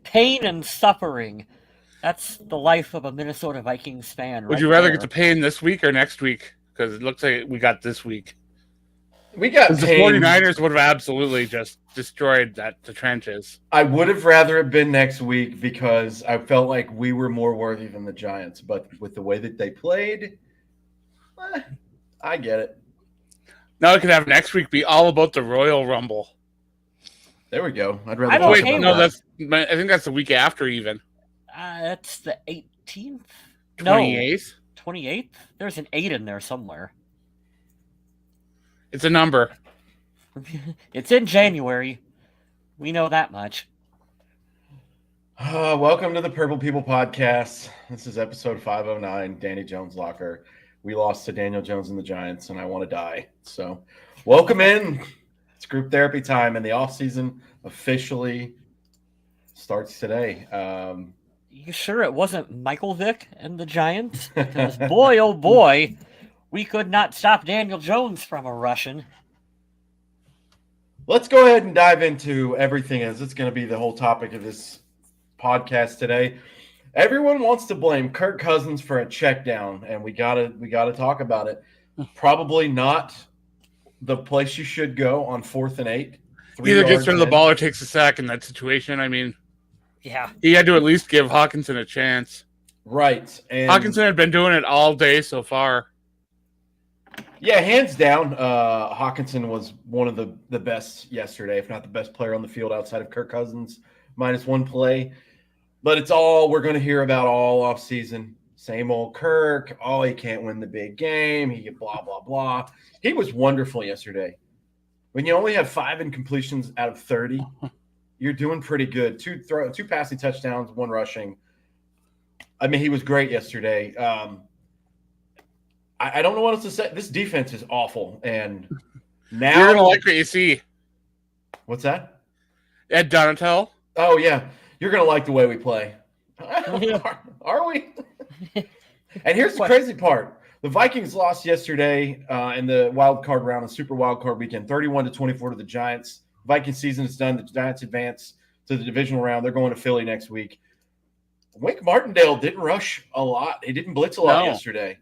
pain and suffering. That's the life of a Minnesota Vikings fan. Would you rather get the pain this week or next week? Because it looks like we got this week. We got the 49ers would have absolutely just destroyed the trenches. I would have rather it been next week because I felt like we were more worthy than the Giants. But with the way that they played, I get it. Now it could have next week be all about the Royal Rumble. There we go. I'd rather. I'm okay no, I think that's the week after even. That's the 18th. 28th. 28th. There's an 8 in there somewhere. It's a number. It's in January. We know that much. Welcome to the Purple People Podcast. This is episode 509, Danny Jones Locker. We lost to Daniel Jones and the Giants, and I want to die. So welcome in. It's group therapy time, and the offseason officially starts today. You sure it wasn't Michael Vick and the Giants? Because boy, oh boy, we could not stop Daniel Jones from a rushing. Let's go ahead and dive into everything as it's going to be the whole topic of this podcast today. Everyone wants to blame Kirk Cousins for a check down, and we gotta talk about it. Probably not the place you should go on 4th and 8. Either gets rid of the ball or takes a sack in that situation. I mean, yeah, he had to at least give Hawkinson a chance. Right. And Hawkinson had been doing it all day so far. Yeah, hands down, Hawkinson was one of the best yesterday, if not the best player on the field outside of Kirk Cousins, -1 play. But it's all we're going to hear about all offseason. Same old Kirk. Oh, he can't win the big game. He get blah, blah, blah. He was wonderful yesterday. When you only have 5 incompletions out of 30, you're doing pretty good. 2 passing touchdowns, 1 rushing. I mean, he was great yesterday. I don't know what else to say. This defense is awful. And now you're going to like what you see. What's that? Ed Donatel. Oh, yeah. You're going to like the way we play. Are we? And here's the crazy part. The Vikings lost yesterday in the wild card round, the super wild card weekend, 31-24 to the Giants. Vikings season is done. The Giants advance to the divisional round. They're going to Philly next week. Wink Martindale didn't rush a lot. He didn't blitz a lot yesterday.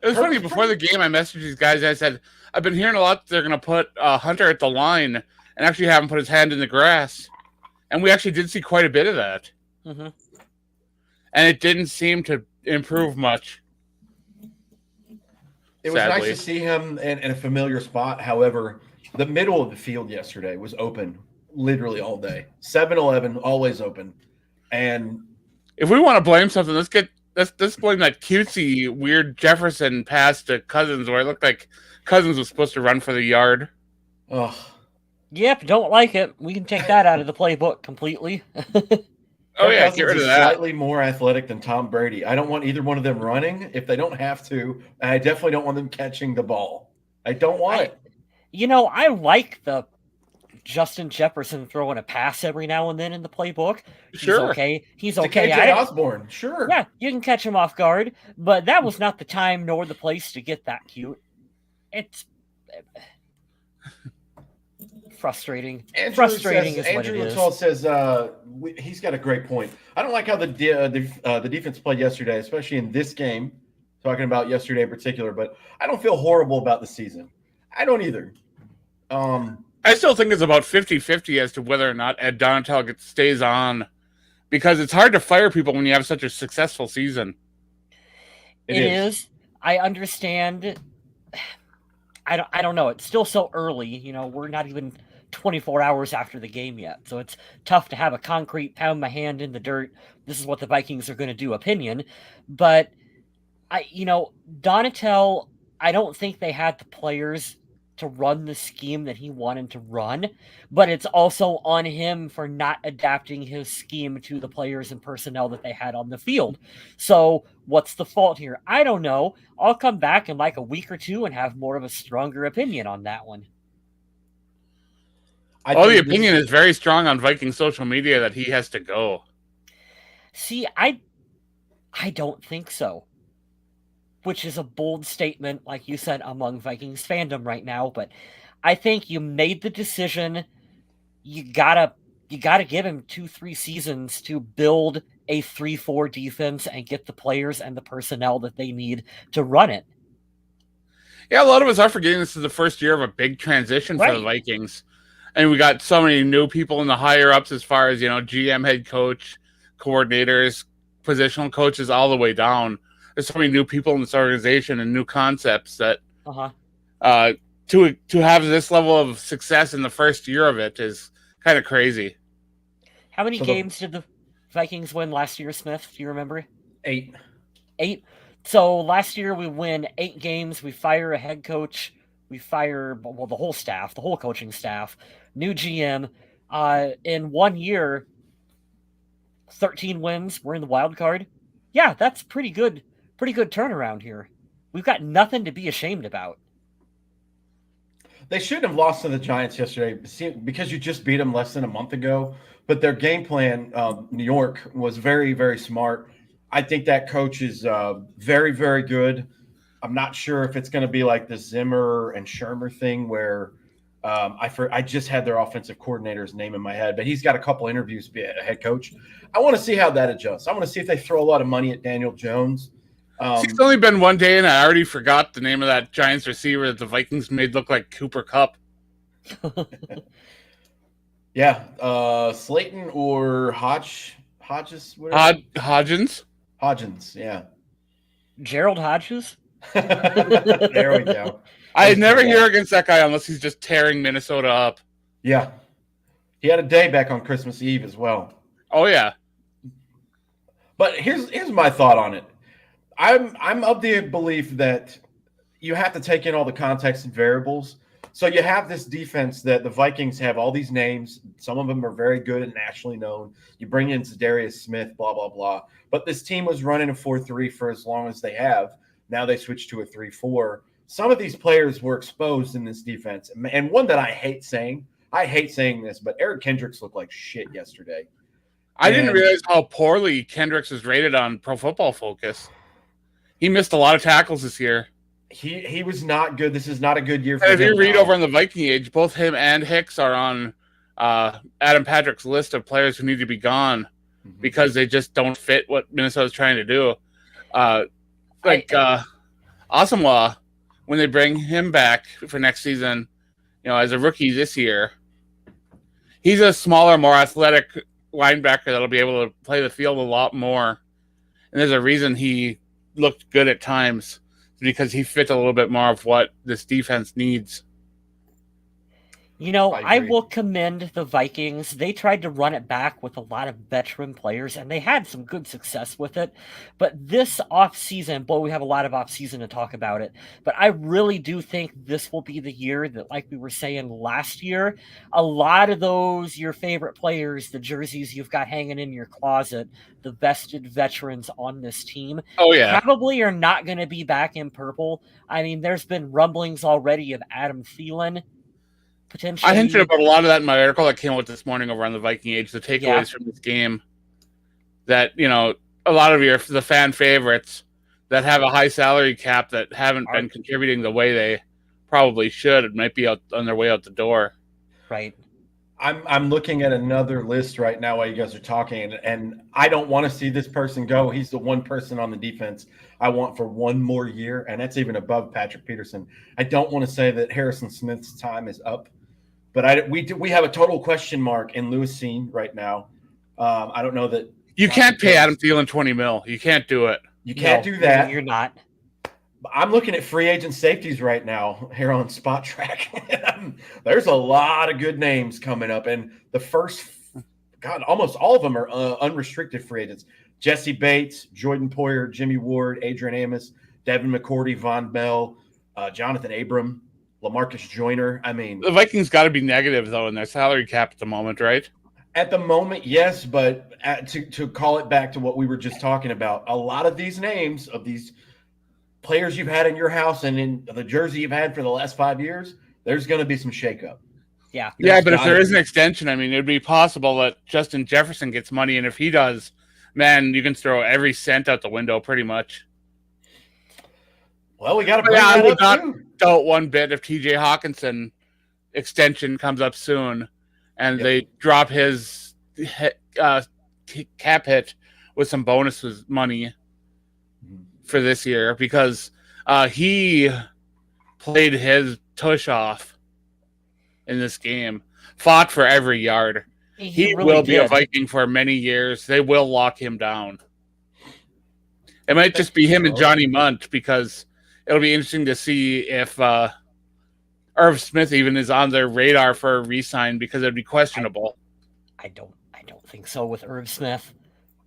It was funny. Before the game, I messaged these guys. I said, I've been hearing a lot that they're going to put Hunter at the line and actually have him put his hand in the grass. And we actually did see quite a bit of that. Mm-hmm. And it didn't seem to improve much. It was nice to see him in a familiar spot. However, the middle of the field yesterday was open literally all day. 7-Eleven, always open. And if we want to blame something, let's blame that cutesy, weird Jefferson pass to Cousins where it looked like Cousins was supposed to run for the yard. Ugh. Yep, don't like it. We can take that out of the playbook completely. Oh, yeah, get rid of that. Slightly more athletic than Tom Brady. I don't want either one of them running if they don't have to. And I definitely don't want them catching the ball. I don't want it. You know, I like the Justin Jefferson throwing a pass every now and then in the playbook. Sure. He's okay. He's it's okay. KJ Osborne. Sure. Yeah, you can catch him off guard. But that was not the time nor the place to get that cute. It's frustrating. Frustrating is what it is. Andrew says he's got a great point. I don't like how the defense played yesterday, especially in this game. Talking about yesterday in particular, but I don't feel horrible about the season. I don't either. I still think it's about 50-50 as to whether or not Ed Donatel stays on, because it's hard to fire people when you have such a successful season. It is. I understand. I don't know. It's still so early. You know, we're not even 24 hours after the game yet. So it's tough to have a concrete pound my hand in the dirt. This is what the Vikings are going to do opinion. But, Donatel, I don't think they had the players to run the scheme that he wanted to run. But it's also on him for not adapting his scheme to the players and personnel that they had on the field. So what's the fault here? I don't know. I'll come back in like a week or two and have more of a stronger opinion on that one. The opinion is very strong on Viking social media that he has to go. See, I don't think so. Which is a bold statement, like you said, among Vikings fandom right now. But I think you made the decision. You gotta you got to give him 2-3 seasons to build a 3-4 defense and get the players and the personnel that they need to run it. Yeah, a lot of us are forgetting this is the first year of a big transition for the Vikings. And we got so many new people in the higher ups as far as, GM, head coach, coordinators, positional coaches, all the way down. There's so many new people in this organization and new concepts that to have this level of success in the first year of it is kind of crazy. How many games did the Vikings win last year, Smith? Do you remember? 8. 8? So last year we win 8 games. We fire a head coach. We fire, the whole staff, the whole coaching staff, new GM. In 1 year, 13 wins. We're in the wild card. Yeah, that's pretty good turnaround here. We've got nothing to be ashamed about. They shouldn't have lost to the Giants yesterday because you just beat them less than a month ago. But their game plan, New York, was very, very smart. I think that coach is very, very good. I'm not sure if it's going to be like the Zimmer and Shermer thing where I just had their offensive coordinator's name in my head, but he's got a couple interviews to be a head coach. I want to see how that adjusts. I want to see if they throw a lot of money at Daniel Jones. It's only been 1 day, and I already forgot the name of that Giants receiver that the Vikings made look like Cooper Kupp. Yeah, Slayton or Hodges, Hodgins, yeah. Gerald Hodges? There we go. I never hear against that guy unless he's just tearing Minnesota up. Yeah. He had a day back on Christmas Eve as well. Oh, yeah. But here's my thought on it. I'm of the belief that you have to take in all the context and variables. So you have this defense that the Vikings have all these names. Some of them are very good and nationally known. You bring in Zadarius Smith, blah, blah, blah. But this team was running a 4-3 for as long as they have. Now they switched to a 3-4. Some of these players were exposed in this defense. And one that I hate saying this, but Eric Kendricks looked like shit yesterday. I didn't realize how poorly Kendricks was rated on Pro Football Focus. He missed a lot of tackles this year. He was not good. This is not a good year for him. If you read over on the Viking Age, both him and Hicks are on Adam Patrick's list of players who need to be gone because they just don't fit what Minnesota's trying to do. Asamoah, when they bring him back for next season, as a rookie this year, he's a smaller, more athletic linebacker that'll be able to play the field a lot more. And there's a reason he looked good at times, because he fit a little bit more of what this defense needs. I will commend the Vikings. They tried to run it back with a lot of veteran players, and they had some good success with it. But this offseason, we have a lot of offseason to talk about it. But I really do think this will be the year that, like we were saying last year, a lot of those, your favorite players, the jerseys you've got hanging in your closet, the vested veterans on this team, probably are not going to be back in purple. I mean, there's been rumblings already of Adam Thielen. I hinted about a lot of that in my article that came out this morning over on the Viking Age, the takeaways from this game. That, a lot of the fan favorites that have a high salary cap that haven't been contributing the way they probably should might be out on their way out the door. Right. I'm looking at another list right now while you guys are talking, and I don't want to see this person go. He's the one person on the defense I want for one more year, and that's even above Patrick Peterson. I don't want to say that Harrison Smith's time is up. But we have a total question mark in Lewis Cine right now. I don't know that you can't pay Adam Thielen $20 million. You can't do it. You can't do that. You're not. I'm looking at free agent safeties right now here on Spot Track. There's a lot of good names coming up, and the first, almost all of them are unrestricted free agents. Jesse Bates, Jordan Poyer, Jimmy Ward, Adrian Amos, Devin McCourty, Von Bell, Jonathan Abram. LaMarcus Joyner. I mean, the Vikings got to be negative though in their salary cap at the moment, right? At the moment, yes, but to call it back to what we were just talking about, a lot of these names of these players you've had in your house and in the jersey you've had for the last 5 years, there's going to be some shakeup. Yeah, but if there is an extension, I mean, it'd be possible that Justin Jefferson gets money, and if he does, man, you can throw every cent out the window pretty much. Well, we got to. I would not doubt one bit if T.J. Hawkinson extension comes up soon, and they drop his cap hit with some bonuses money for this year because he played his tush off in this game, fought for every yard. He really will be did. a Viking for many years. They will lock him down. It might just be him and Johnny Munt because it'll be interesting to see if Irv Smith even is on their radar for a re-sign because it'd be questionable. I don't think so with Irv Smith.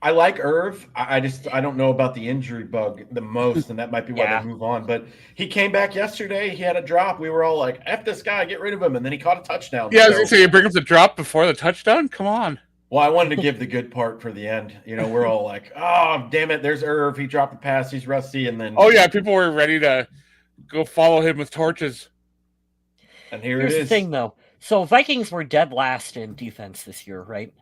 I like Irv. I don't know about the injury bug the most, and that might be why they move on. But he came back yesterday. He had a drop. We were all like, "F this guy, get rid of him," and then he caught a touchdown. Yeah, I was gonna say you bring up the drop before the touchdown. Come on. Well, I wanted to give the good part for the end. We're all like, "Oh, damn it! There's Irv. He dropped the pass. He's rusty." And then, oh yeah, people were ready to go follow him with torches. And here's the thing, though. So Vikings were dead last in defense this year, right?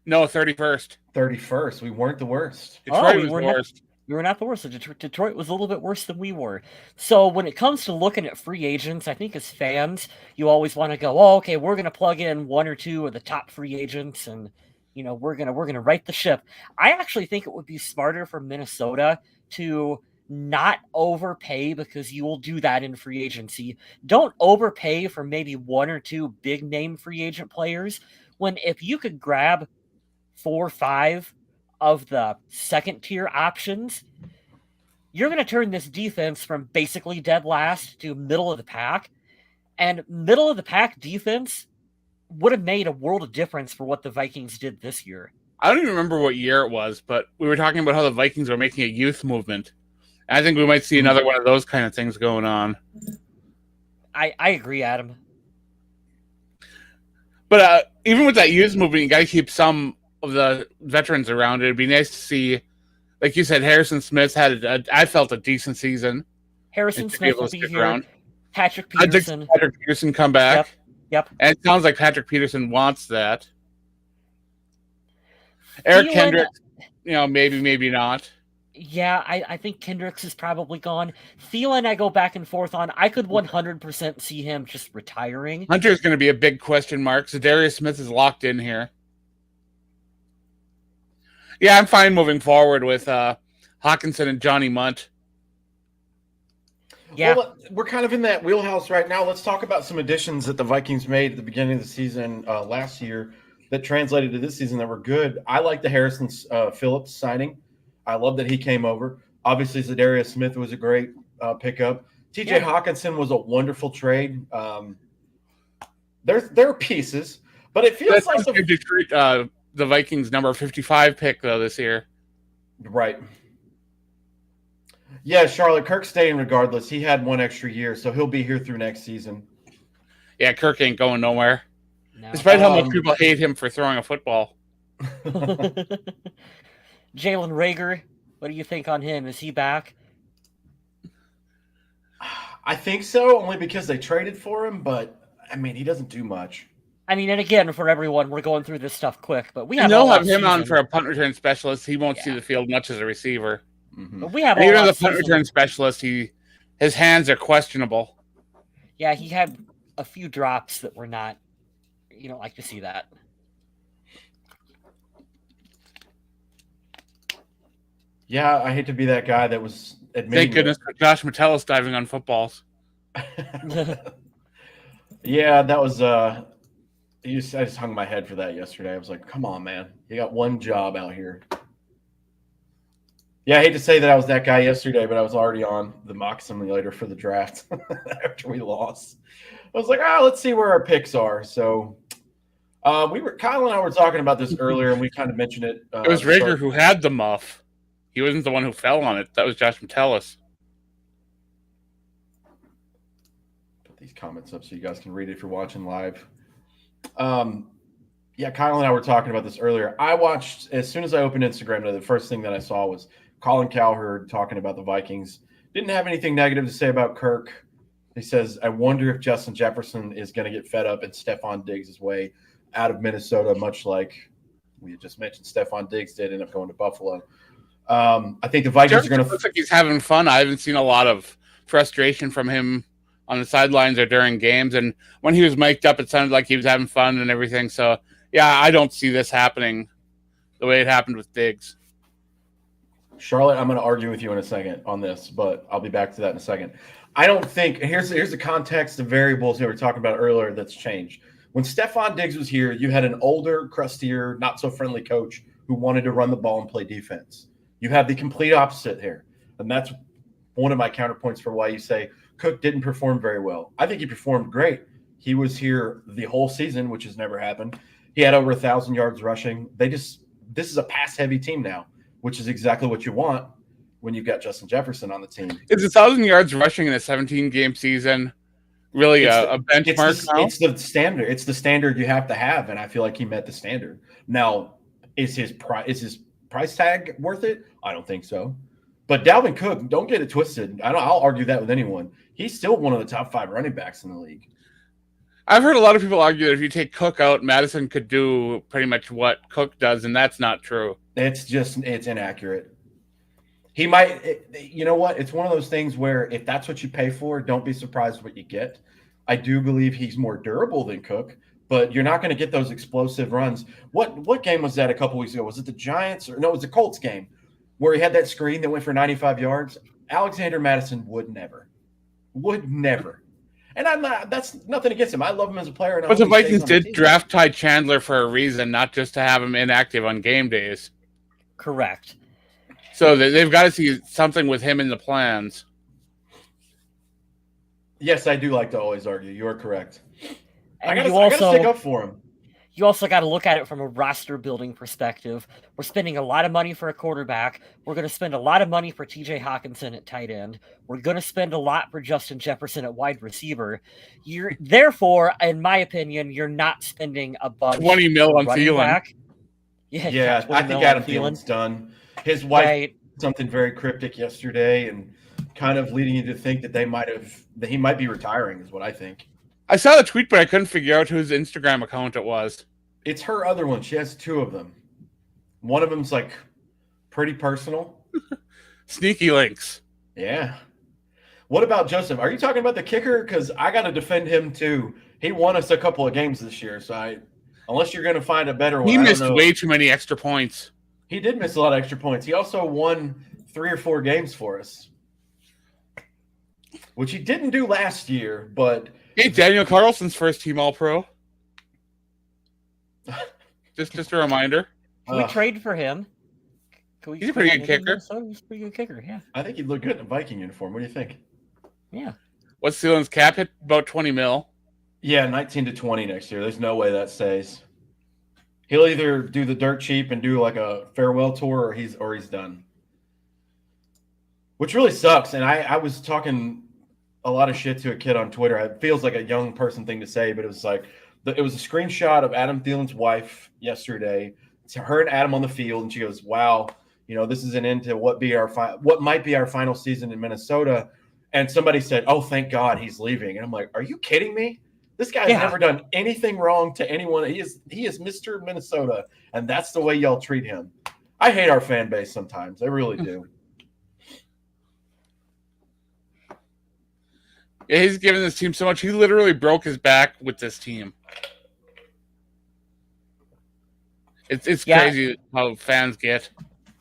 No, 31st. 31st. We weren't the worst. Detroit was the worst. We were not the worst. Detroit was a little bit worse than we were. So when it comes to looking at free agents, I think as fans, you always want to go, "Oh, okay, we're going to plug in one or two of the top free agents, and we're gonna right the ship." I actually think it would be smarter for Minnesota to not overpay because you will do that in free agency. Don't overpay for maybe one or two big name free agent players when if you could grab 4 or 5 of the second tier options, you're going to turn this defense from basically dead last to middle of the pack. And middle of the pack defense would have made a world of difference for what the Vikings did this year. I don't even remember what year it was, but we were talking about how the Vikings were making a youth movement. And I think we might see another one of those kind of things going on. I agree, Adam. But even with that youth movement, you got to keep some of the veterans around. It'd be nice to see, like you said, Harrison Smith had, I felt, a decent season. Harrison Smith will be here. Around. Patrick Peterson. Patrick Peterson come back. Yep. And it sounds like Patrick Peterson wants that. Eric Kendricks, maybe not. Yeah, I think Kendricks is probably gone. Thielen, I go back and forth on. I could 100% see him just retiring. Hunter's going to be a big question mark. So Darius Smith is locked in here. Yeah, I'm fine moving forward with Hockenson and Johnny Munt. Yeah. Well, we're kind of in that wheelhouse right now. Let's talk about some additions that the Vikings made at the beginning of the season last year that translated to this season that were good. I like the Harrison Phillips signing. I love that he came over. Obviously, Zadarius Smith was a great pickup. TJ Hockenson was a wonderful trade. There are pieces, but it feels like the Vikings number 55 pick though this year. Right. Yeah, Charlotte Kirk staying regardless. He had one extra year, so he'll be here through next season. Yeah, Kirk ain't going nowhere. No. Despite how much people hate him for throwing a football. Jalen Reagor, what do you think on him? Is he back? I think so, only because they traded for him, but I mean, he doesn't do much. I mean, and again, for everyone, we're going through this stuff quick, but they'll have him on for a punt return specialist. He won't see the field much as a receiver. Mm-hmm. But we have even as a punt return specialist, his hands are questionable. Yeah, he had a few drops that were not. You don't like to see that. Yeah, I hate to be that guy that was admitting. Thank goodness for Josh Metellus diving on footballs. Yeah, that was. I just hung my head for that yesterday. I was like, "Come on, man! You got one job out here." Yeah, I hate to say that I was that guy yesterday, but I was already on the mock simulator for the draft after we lost. I was like, let's see where our picks are. So Kyle and I were talking about this earlier, and we kind of mentioned it. It was Reagor who had the muff. He wasn't the one who fell on it. That was Josh Metellus. Put these comments up so you guys can read it if you're watching live. Yeah, Kyle and I were talking about this earlier. I watched, as soon as I opened Instagram, the first thing that I saw was Colin Cowherd talking about the Vikings. Didn't have anything negative to say about Kirk. He says, I wonder if Justin Jefferson is going to get fed up and Stephon Diggs' way out of Minnesota, much like we just mentioned Stephon Diggs did end up going to Buffalo. I think the Vikings are going to looks like he's having fun. I haven't seen a lot of frustration from him on the sidelines or during games. And when he was mic'd up, it sounded like he was having fun and everything. So Yeah, I don't see this happening the way it happened with Diggs. Charlotte, I'm going to argue with you in a second on this, but I'll be back to that in a second. I don't think here's the context of variables that we were talking about earlier that's changed. When Stephon Diggs was here, you had an older, crustier, not so friendly coach who wanted to run the ball and play defense. You have the complete opposite here, and that's one of my counterpoints for why you say Cook didn't perform very well. I think he performed great. He was here the whole season, which has never happened. He had over 1,000 yards rushing. This is a pass-heavy team now, which is exactly what you want when you've got Justin Jefferson on the team. Is 1,000 yards rushing in a 17-game season really a benchmark now? It's the standard. It's the standard you have to have, and I feel like he met the standard. Now, is his price tag worth it? I don't think so. But Dalvin Cook, don't get it twisted. I'll argue that with anyone. He's still one of the top 5 running backs in the league. I've heard a lot of people argue that if you take Cook out, Madison could do pretty much what Cook does, and that's not true. It's inaccurate. He might, you know what? It's one of those things where if that's what you pay for, don't be surprised what you get. I do believe he's more durable than Cook, but you're not going to get those explosive runs. What game was that a couple weeks ago? Was it the Giants? No, it was the Colts game where he had that screen that went for 95 yards. Alexander Madison would never. And that's nothing against him. I love him as a player. But the Vikings did draft Ty Chandler for a reason, not just to have him inactive on game days. Correct. So they've got to see something with him in the plans. Yes, I do like to always argue. You are correct. And I gotta stick up for him. You also got to look at it from a roster building perspective. We're spending a lot of money for a quarterback. We're going to spend a lot of money for TJ Hawkinson at tight end. We're going to spend a lot for Justin Jefferson at wide receiver. Therefore, in my opinion, you're not spending a bunch. 20 mil on Thielen. Yeah, I think Adam Thielen's done. His wife did something very cryptic yesterday, and kind of leading you to think that he might be retiring, is what I think. I saw the tweet, but I couldn't figure out whose Instagram account it was. It's her other one. She has 2 of them. One of them's like pretty personal. Sneaky links. Yeah. What about Joseph? Are you talking about the kicker? Because I got to defend him too. He won us a couple of games this year, so unless you're going to find a better one. He missed way too many extra points. He did miss a lot of extra points. He also won 3 or 4 games for us, which he didn't do last year, but... Hey, Daniel Carlson's first team All-Pro. just a reminder. Can we trade for him? He's a pretty good kicker. He's a pretty good kicker, yeah. I think he'd look good in a Viking uniform. What do you think? Yeah. What's Thielen's cap hit? About 20 mil. Yeah, 19 to 20 next year. There's no way that stays. He'll either do the dirt cheap and do like a farewell tour, or he's done. Which really sucks. And I was talking a lot of shit to a kid on Twitter. It feels like a young person thing to say, but it was like it was a screenshot of Adam Thielen's wife yesterday. It's her and Adam on the field, and she goes, "Wow, this is an end to what might be our final season in Minnesota." And somebody said, "Oh, thank God he's leaving." And I'm like, "Are you kidding me? This guy's never done anything wrong to anyone. He is Mr. Minnesota, and that's the way y'all treat him." I hate our fan base sometimes. I really do. Yeah, he's given this team so much. He literally broke his back with this team. It's crazy how fans get.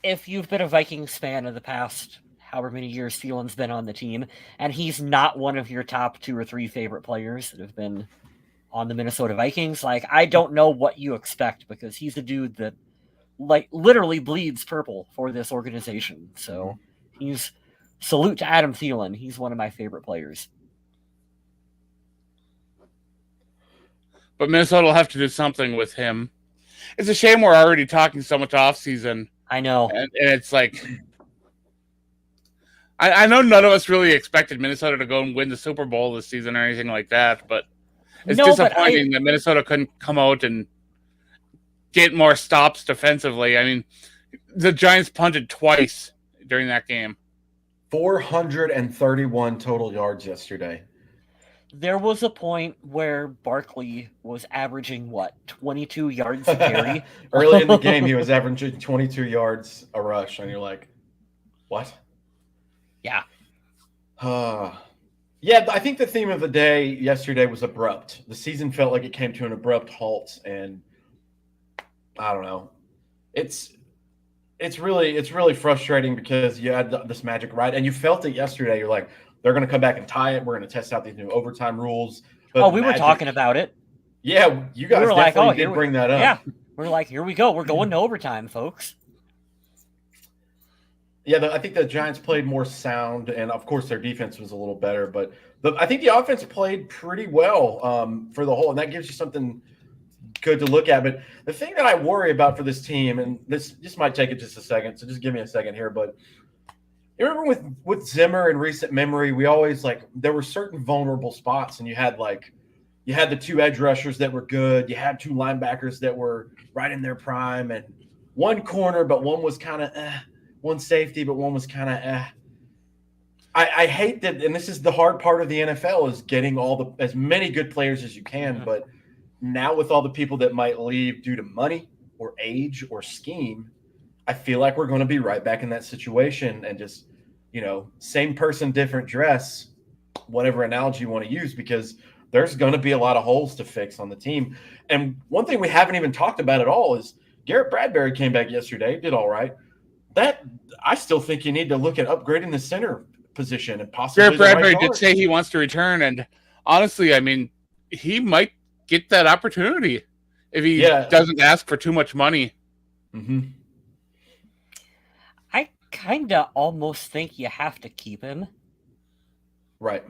If you've been a Vikings fan of the past however many years Thielen's been on the team, and he's not one of your top 2 or 3 favorite players that have been on the Minnesota Vikings, I don't know what you expect, because he's a dude that literally bleeds purple for this organization. So salute to Adam Thielen. He's one of my favorite players. But Minnesota will have to do something with him. It's a shame we're already talking so much off season. I know. And it's like, I know none of us really expected Minnesota to go and win the Super Bowl this season or anything like that, but it's disappointing that Minnesota couldn't come out and get more stops defensively. I mean, the Giants punted twice during that game. 431 total yards yesterday. There was a point where Barkley was averaging, 22 yards a carry? Early in the game, he was averaging 22 yards a rush, and you're like, what? Yeah. Yeah, I think the theme of the day yesterday was abrupt. The season felt like it came to an abrupt halt, and I don't know. It's really frustrating because you had this magic ride, and you felt it yesterday. You're like, they're going to come back and tie it. We're going to test out these new overtime rules. But we were talking about it. Yeah, you guys were like, definitely did bring that up. Yeah, we're like, here we go. We're going to overtime, folks. Yeah, I think the Giants played more sound, and of course their defense was a little better. But I think the offense played pretty well for the whole, and that gives you something good to look at. But the thing that I worry about for this team, and this might take it just a second, so just give me a second here. But you remember with Zimmer in recent memory, we always there were certain vulnerable spots, and you had the two edge rushers that were good, you had two linebackers that were right in their prime, and one corner, but one was kind of one safety, but one was kind of I hate that, and this is the hard part of the NFL, is getting as many good players as you can. But now with all the people that might leave due to money or age or scheme, I feel like we're going to be right back in that situation, and just, same person, different dress, whatever analogy you want to use, because there's going to be a lot of holes to fix on the team. And one thing we haven't even talked about at all is Garrett Bradbury came back yesterday, did all right. That I still think you need to look at upgrading the center position and possibly. Garrett Bradbury did say he wants to return, and honestly, I mean, he might get that opportunity if he doesn't ask for too much money. Mm-hmm. I kind of almost think you have to keep him. Right.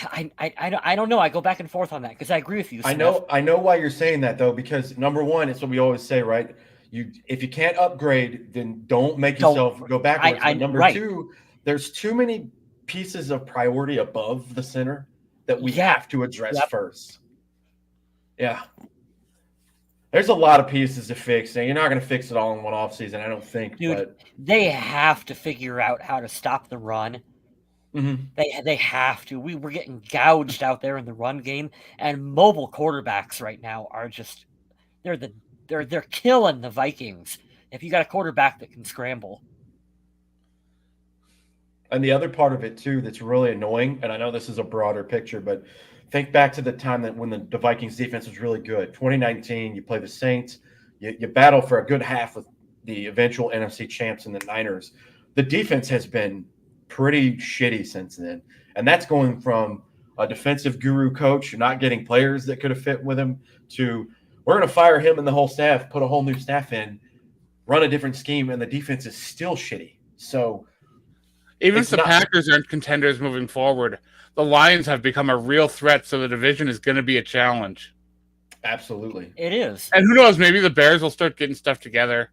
I don't know. I go back and forth on that because I agree with you, Smith. I know why you're saying that, though, because number one, it's what we always say, right? If you can't upgrade, then don't make yourself go backwards. Number two, there's too many pieces of priority above the center that we have to address first. Yeah. There's a lot of pieces to fix, and you're not going to fix it all in one offseason, I don't think. Dude, they have to figure out how to stop the run. Mm-hmm. They have to. We're getting gouged out there in the run game, and mobile quarterbacks right now are just they're killing the Vikings. If you got a quarterback that can scramble. And the other part of it too that's really annoying, and I know this is a broader picture, but think back to the time that when the Vikings defense was really good. 2019, you play the Saints, you battle for a good half with the eventual NFC champs and the Niners. The defense has been pretty shitty since then. And that's going from a defensive guru coach not getting players that could have fit with him to we're going to fire him and the whole staff, put a whole new staff in, run a different scheme, and the defense is still shitty. So even if the Packers aren't contenders moving forward, the Lions have become a real threat, so the division is going to be a challenge. Absolutely. It is. And who knows, maybe the Bears will start getting stuff together.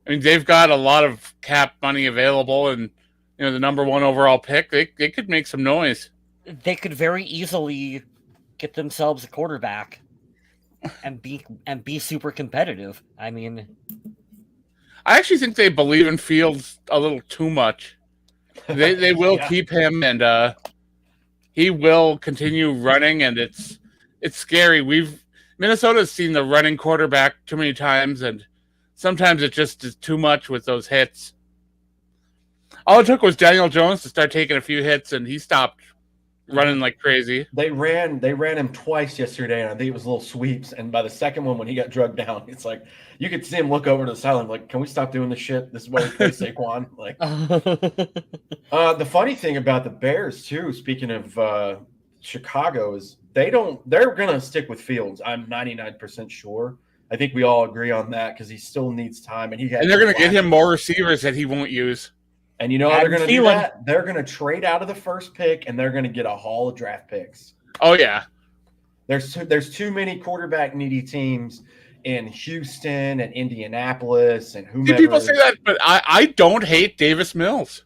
I mean, they've got a lot of cap money available, and the number one overall pick, they could make some noise. They could very easily get themselves a quarterback and be super competitive. I mean, I actually think they believe in Fields a little too much. They will keep him, and he will continue running, and it's scary. Minnesota's seen the running quarterback too many times, and sometimes it just is too much with those hits. All it took was Daniel Jones to start taking a few hits, and he stopped running like crazy. They ran him twice yesterday, and I think it was little sweeps. And by the second one, when he got drugged down, it's like you could see him look over to the sideline, like, "Can we stop doing this shit? This is why we play Saquon." Like, the funny thing about the Bears too, speaking of Chicago, is they're gonna stick with Fields. I'm 99% sure. I think we all agree on that because he still needs time, and they're gonna get him more receivers that he won't use. And you know how they're going to do that? They're going to trade out of the first pick, and they're going to get a haul of draft picks. Oh, yeah. There's too many quarterback-needy teams in Houston and Indianapolis and whomever. People say that, but I don't hate Davis Mills.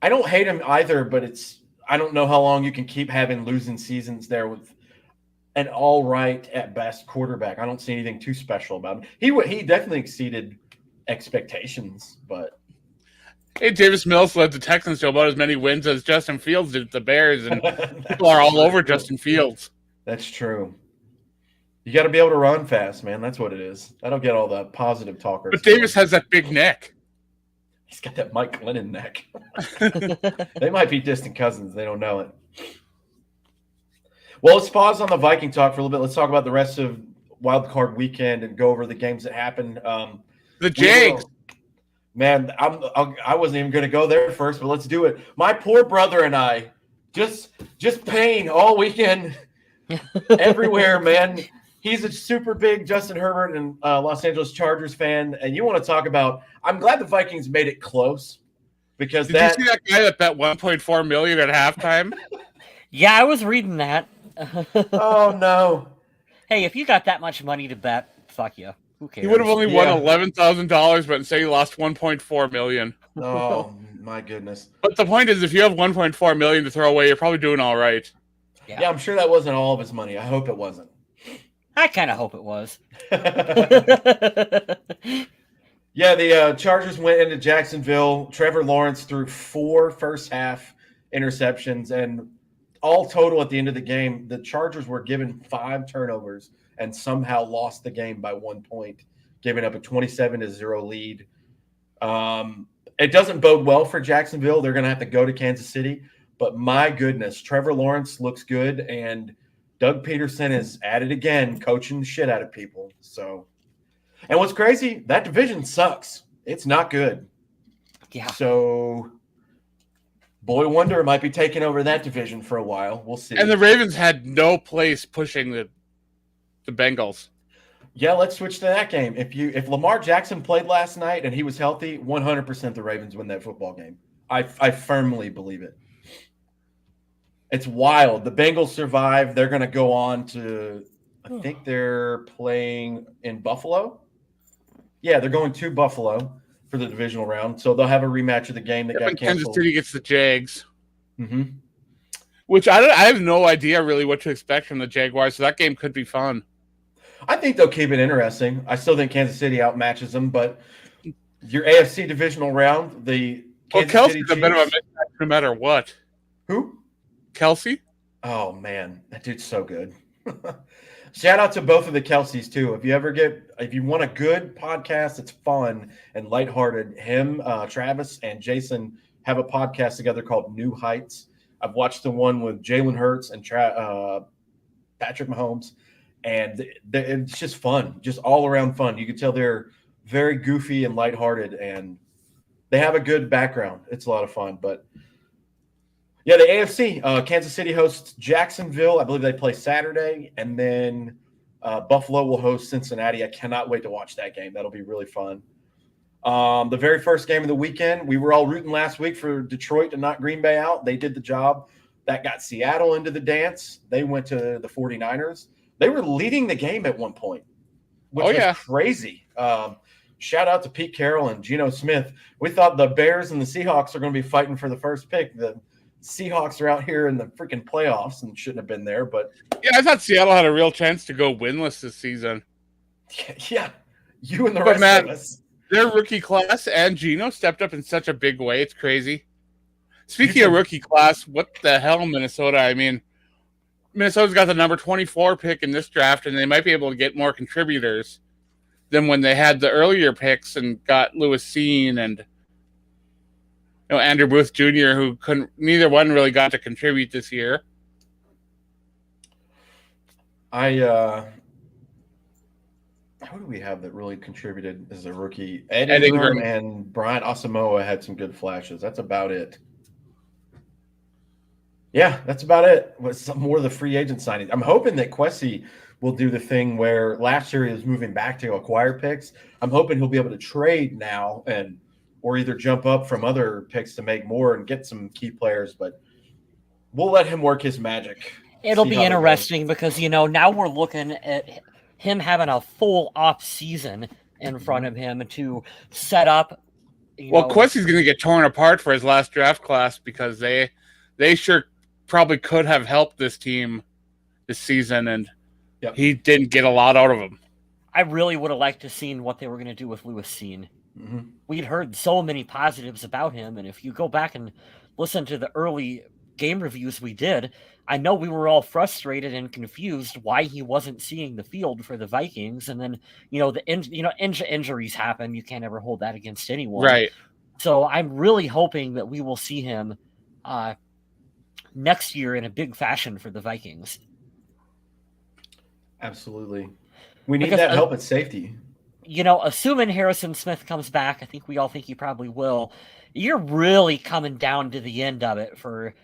I don't hate him either, but I don't know how long you can keep having losing seasons there with an all right at best quarterback. I don't see anything too special about him. He definitely exceeded expectations, but – hey, Davis Mills led the Texans to about as many wins as Justin Fields did the Bears, and people are all over Justin Fields. That's true. You got to be able to run fast, man. That's what it is. That'll get all the positive talkers. But Davis has that big neck. He's got that Mike Glennon neck. They might be distant cousins. They don't know it. Well, let's pause on the Viking talk for a little bit. Let's talk about the rest of wild card weekend and go over the games that happened. The Jags. Man, I wasn't even going to go there first, but let's do it. My poor brother and I just pain all weekend, everywhere, man. He's a super big Justin Herbert and Los Angeles Chargers fan, and you want to talk about? I'm glad the Vikings made it close because Did you see that guy that bet 1.4 million at halftime? Yeah, I was reading that. Oh no! Hey, if you got that much money to bet, fuck you. Who cares? He would have only won $11,000, but instead he lost 1.4 million. Oh my goodness! But the point is, if you have 1.4 million to throw away, you're probably doing all right. Yeah, I'm sure that wasn't all of his money. I hope it wasn't. I kind of hope it was. Yeah, the Chargers went into Jacksonville. Trevor Lawrence threw 4 first-half interceptions, and all total at the end of the game, the Chargers were given 5 turnovers and somehow lost the game by 1 point, giving up a 27-0 lead. It doesn't bode well for Jacksonville. They're going to have to go to Kansas City. But my goodness, Trevor Lawrence looks good, and Doug Peterson is at it again, coaching the shit out of people. So, and what's crazy, that division sucks. It's not good. Yeah. So, Boy Wonder might be taking over that division for a while. We'll see. And the Ravens had no place pushing the Bengals. Yeah, let's switch to that game. If Lamar Jackson played last night and he was healthy, 100% the Ravens win that football game. I firmly believe it. It's wild. The Bengals survive. They're going to go on to, I think they're playing in Buffalo. Yeah, they're going to Buffalo for the divisional round. So they'll have a rematch of the game that got canceled. Kansas City gets the Jags. Mm-hmm. Which I have no idea really what to expect from the Jaguars, so that game could be fun. I think they'll keep it interesting. I still think Kansas City outmatches them, but your AFC divisional round, Kelsey's a bit of a mismatch no matter what. Who? Kelsey? Oh, man. That dude's so good. Shout out to both of the Kelseys, too. If you want a good podcast that's fun and lighthearted, him, Travis, and Jason have a podcast together called New Heights. I've watched the one with Jalen Hurts and Patrick Mahomes, and it's just fun, just all around fun. You can tell they're very goofy and lighthearted, and they have a good background. It's a lot of fun. But yeah, the AFC, Kansas City hosts Jacksonville. I believe they play Saturday, and then Buffalo will host Cincinnati. I cannot wait to watch that game. That'll be really fun. The very first game of the weekend, we were all rooting last week for Detroit to knock Green Bay out. They did the job. That got Seattle into the dance. They went to the 49ers. They were leading the game at one point, which was crazy. Shout out to Pete Carroll and Geno Smith. We thought the Bears and the Seahawks are going to be fighting for the first pick. The Seahawks are out here in the freaking playoffs and shouldn't have been there. But yeah, I thought Seattle had a real chance to go winless this season. Yeah, you and the rest of us. Their rookie class and Geno stepped up in such a big way. It's crazy. Speaking of rookie class, what the hell, Minnesota? I mean, Minnesota's got the number 24 pick in this draft, and they might be able to get more contributors than when they had the earlier picks and got Lewis Cine and Andrew Booth Jr., who neither one really got to contribute this year. Who do we have that really contributed as a rookie? Ed Ingram and Brian Asamoah had some good flashes. That's about it. Yeah, that's about it. With some more of the free agent signings. I'm hoping that Kwesi will do the thing where last year he was moving back to acquire picks. I'm hoping he'll be able to trade now or either jump up from other picks to make more and get some key players. But we'll let him work his magic. It'll be interesting because, now we're looking at him having a full off season in front of him to set up. Kwesi's going to get torn apart for his last draft class because they sure probably could have helped this team this season, and he didn't get a lot out of them. I really would have liked to have seen what they were going to do with Lewis Cine. Mm-hmm. We'd heard so many positives about him, and if you go back and listen to the early game reviews we did, I know we were all frustrated and confused why he wasn't seeing the field for the Vikings. And then, injuries happen. You can't ever hold that against anyone. Right. So I'm really hoping that we will see him next year in a big fashion for the Vikings. Absolutely. We need Because, that help at safety. Assuming Harrison Smith comes back, I think we all think he probably will. You're really coming down to the end of it for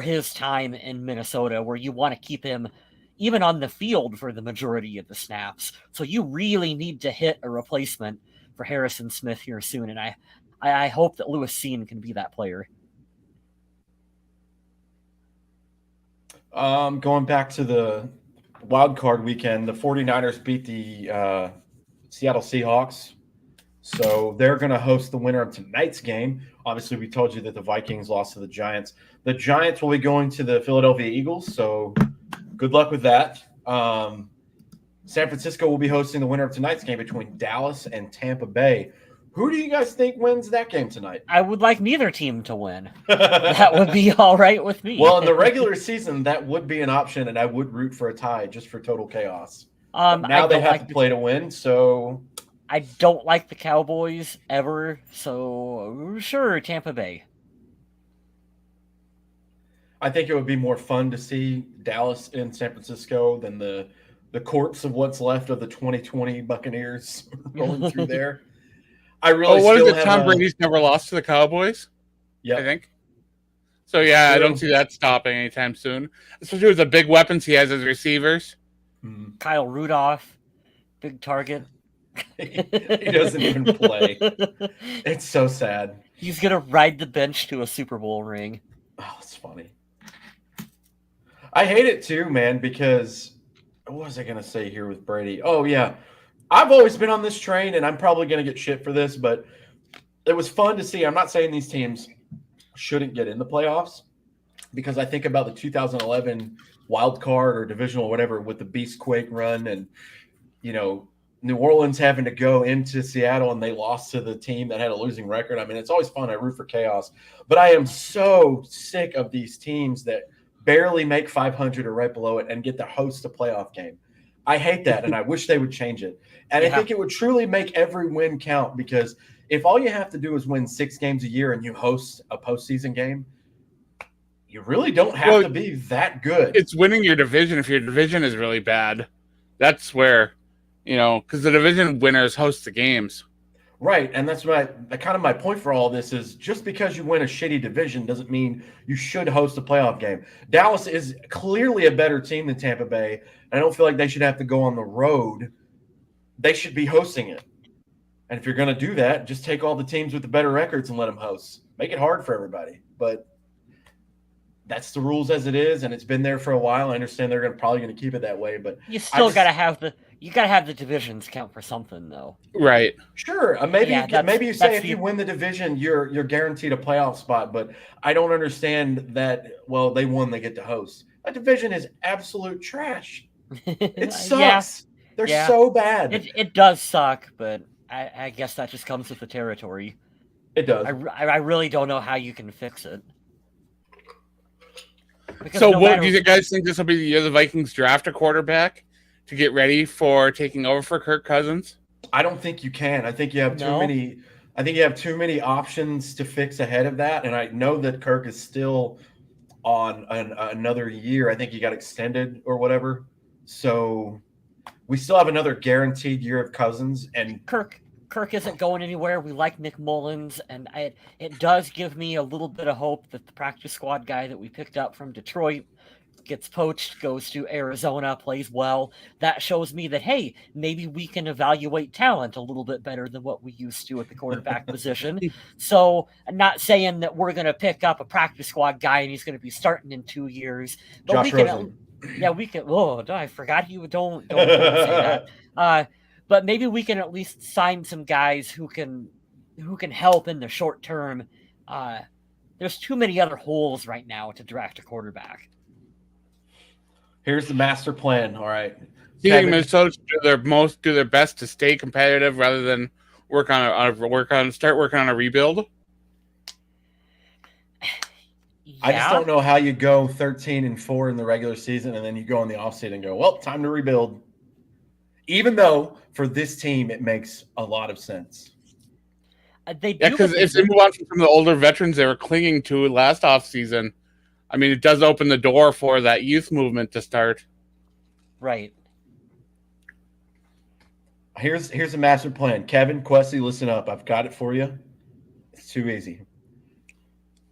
his time in Minnesota, where you want to keep him even on the field for the majority of the snaps. So you really need to hit a replacement for Harrison Smith here soon, and I hope that Lewis Cine can be that player. Going back to the wild card weekend, the 49ers beat the Seattle Seahawks. So they're going to host the winner of tonight's game. Obviously, we told you that the Vikings lost to the Giants. The Giants will be going to the Philadelphia Eagles, so good luck with that. San Francisco will be hosting the winner of tonight's game between Dallas and Tampa Bay. Who do you guys think wins that game tonight? I would like neither team to win. That would be all right with me. Well, in the regular season, that would be an option, and I would root for a tie just for total chaos. Now they have to play to win, so... I don't like the Cowboys ever, so sure, Tampa Bay. I think it would be more fun to see Dallas in San Francisco than the corpse of what's left of the 2020 Buccaneers rolling through there. I really what still is it? Tom Brady's never lost to the Cowboys? Yeah, I think. So, yeah, I don't see that stopping anytime soon, especially with the big weapons he has as receivers. Kyle Rudolph, big target. He doesn't even play. It's so sad. He's going to ride the bench to a Super Bowl ring. Oh, it's funny. I hate it too, man, because what was I going to say here with Brady? Oh, yeah. I've always been on this train, and I'm probably going to get shit for this, but it was fun to see. I'm not saying these teams shouldn't get in the playoffs, because I think about the 2011 wild card or divisional or whatever with the Beastquake run and, New Orleans having to go into Seattle and they lost to the team that had a losing record. I mean, it's always fun. I root for chaos. But I am so sick of these teams that barely make 500 or right below it and get to host a playoff game. I hate that, and I wish they would change it. And I think it would truly make every win count, because if all you have to do is win 6 games a year and you host a postseason game, you really don't have to be that good. It's winning your division if your division is really bad. That's where... because the division winners host the games. Right, and that's my point for all this is just because you win a shitty division doesn't mean you should host a playoff game. Dallas is clearly a better team than Tampa Bay, and I don't feel like they should have to go on the road. They should be hosting it. And if you're going to do that, just take all the teams with the better records and let them host. Make it hard for everybody. But that's the rules as it is, and it's been there for a while. I understand they're probably going to keep it that way, but you still got to have the divisions count for something, though. Right. Sure. Maybe you say if you win the division, you're guaranteed a playoff spot. But I don't understand that. Well, they won, they get to host. A division is absolute trash. It sucks. They're so bad. It does suck, but I guess that just comes with the territory. It does. I really don't know how you can fix it. Because so, what do you guys think this will be the year the Vikings draft a quarterback to get ready for taking over for Kirk Cousins? I don't think you can. I think you have too many. I think you have too many options to fix ahead of that. And I know that Kirk is still on another year. I think he got extended or whatever. So we still have another guaranteed year of Cousins. And Kirk isn't going anywhere. We like Nick Mullins, and it does give me a little bit of hope that the practice squad guy that we picked up from Detroit gets poached, goes to Arizona, plays well. That shows me that, hey, maybe we can evaluate talent a little bit better than what we used to at the quarterback position. So I'm not saying that we're going to pick up a practice squad guy and he's going to be starting in 2 years. But Josh Rosen. We can. Oh, I forgot you don't say that. But maybe we can at least sign some guys who can help in the short term. There's too many other holes right now to draft a quarterback. Here's the master plan. All right. Do you think Minnesota do their best to stay competitive rather than start working on a rebuild? Yeah. I just don't know how you go 13-4 in the regular season and then you go in the offseason and go, well, time to rebuild. Even though for this team it makes a lot of sense. They do, because if they move on from some of the older veterans they were clinging to last offseason, I mean, it does open the door for that youth movement to start. Right. Here's a master plan. Kevin, Quessy, listen up. I've got it for you. It's too easy.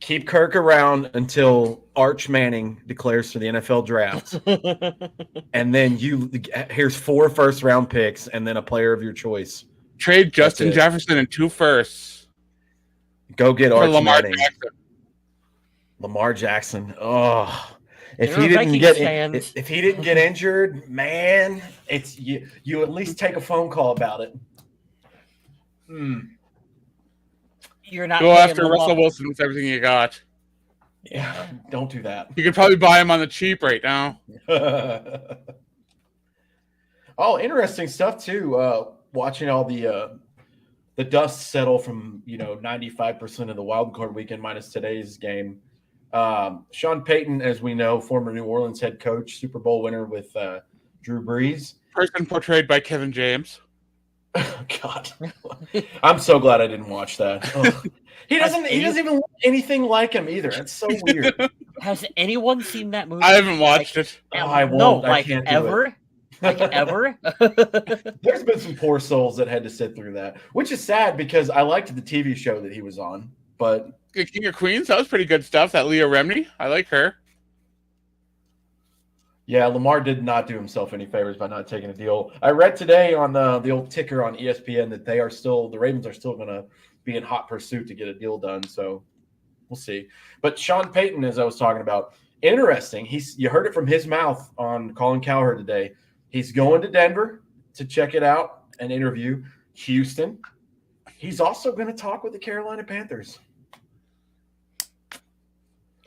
Keep Kirk around until Arch Manning declares for the NFL draft. And then here's 4 first-round picks and then a player of your choice. Trade Justin Jefferson and 2 firsts. Go get For Arch Lamar Manning. Jackson. Lamar Jackson. Oh, if You're he a didn't Vikings get fan. if he didn't get injured, man, it's you at least take a phone call about it. You're not Go paying after Lamar. Russell Wilson with everything you got. Yeah, don't do that. You could probably buy him on the cheap right now. Oh, interesting stuff too. Watching all the dust settle from 95% of the wild card weekend minus today's game. Sean Payton, as we know, former New Orleans head coach, Super Bowl winner with Drew Brees. Person portrayed by Kevin James. God, I'm so glad I didn't watch that. Ugh. He doesn't even look anything like him either. It's so weird. Has anyone seen that movie? I haven't watched it. I won't. No, I like can't do ever. Like ever. There's been some poor souls that had to sit through that, which is sad because I liked the TV show that he was on. But King of Queens, that was pretty good stuff. That Leah Remini, I like her. yeah, Lamar did not do himself any favors by not taking a deal. I read today on the old ticker on ESPN that the Ravens are still going to be in hot pursuit to get a deal done. So we'll see. But Sean Payton, as I was talking about, interesting. You heard it from his mouth on Colin Cowherd today. He's going to Denver to check it out and interview. Houston. He's also going to talk with the Carolina Panthers.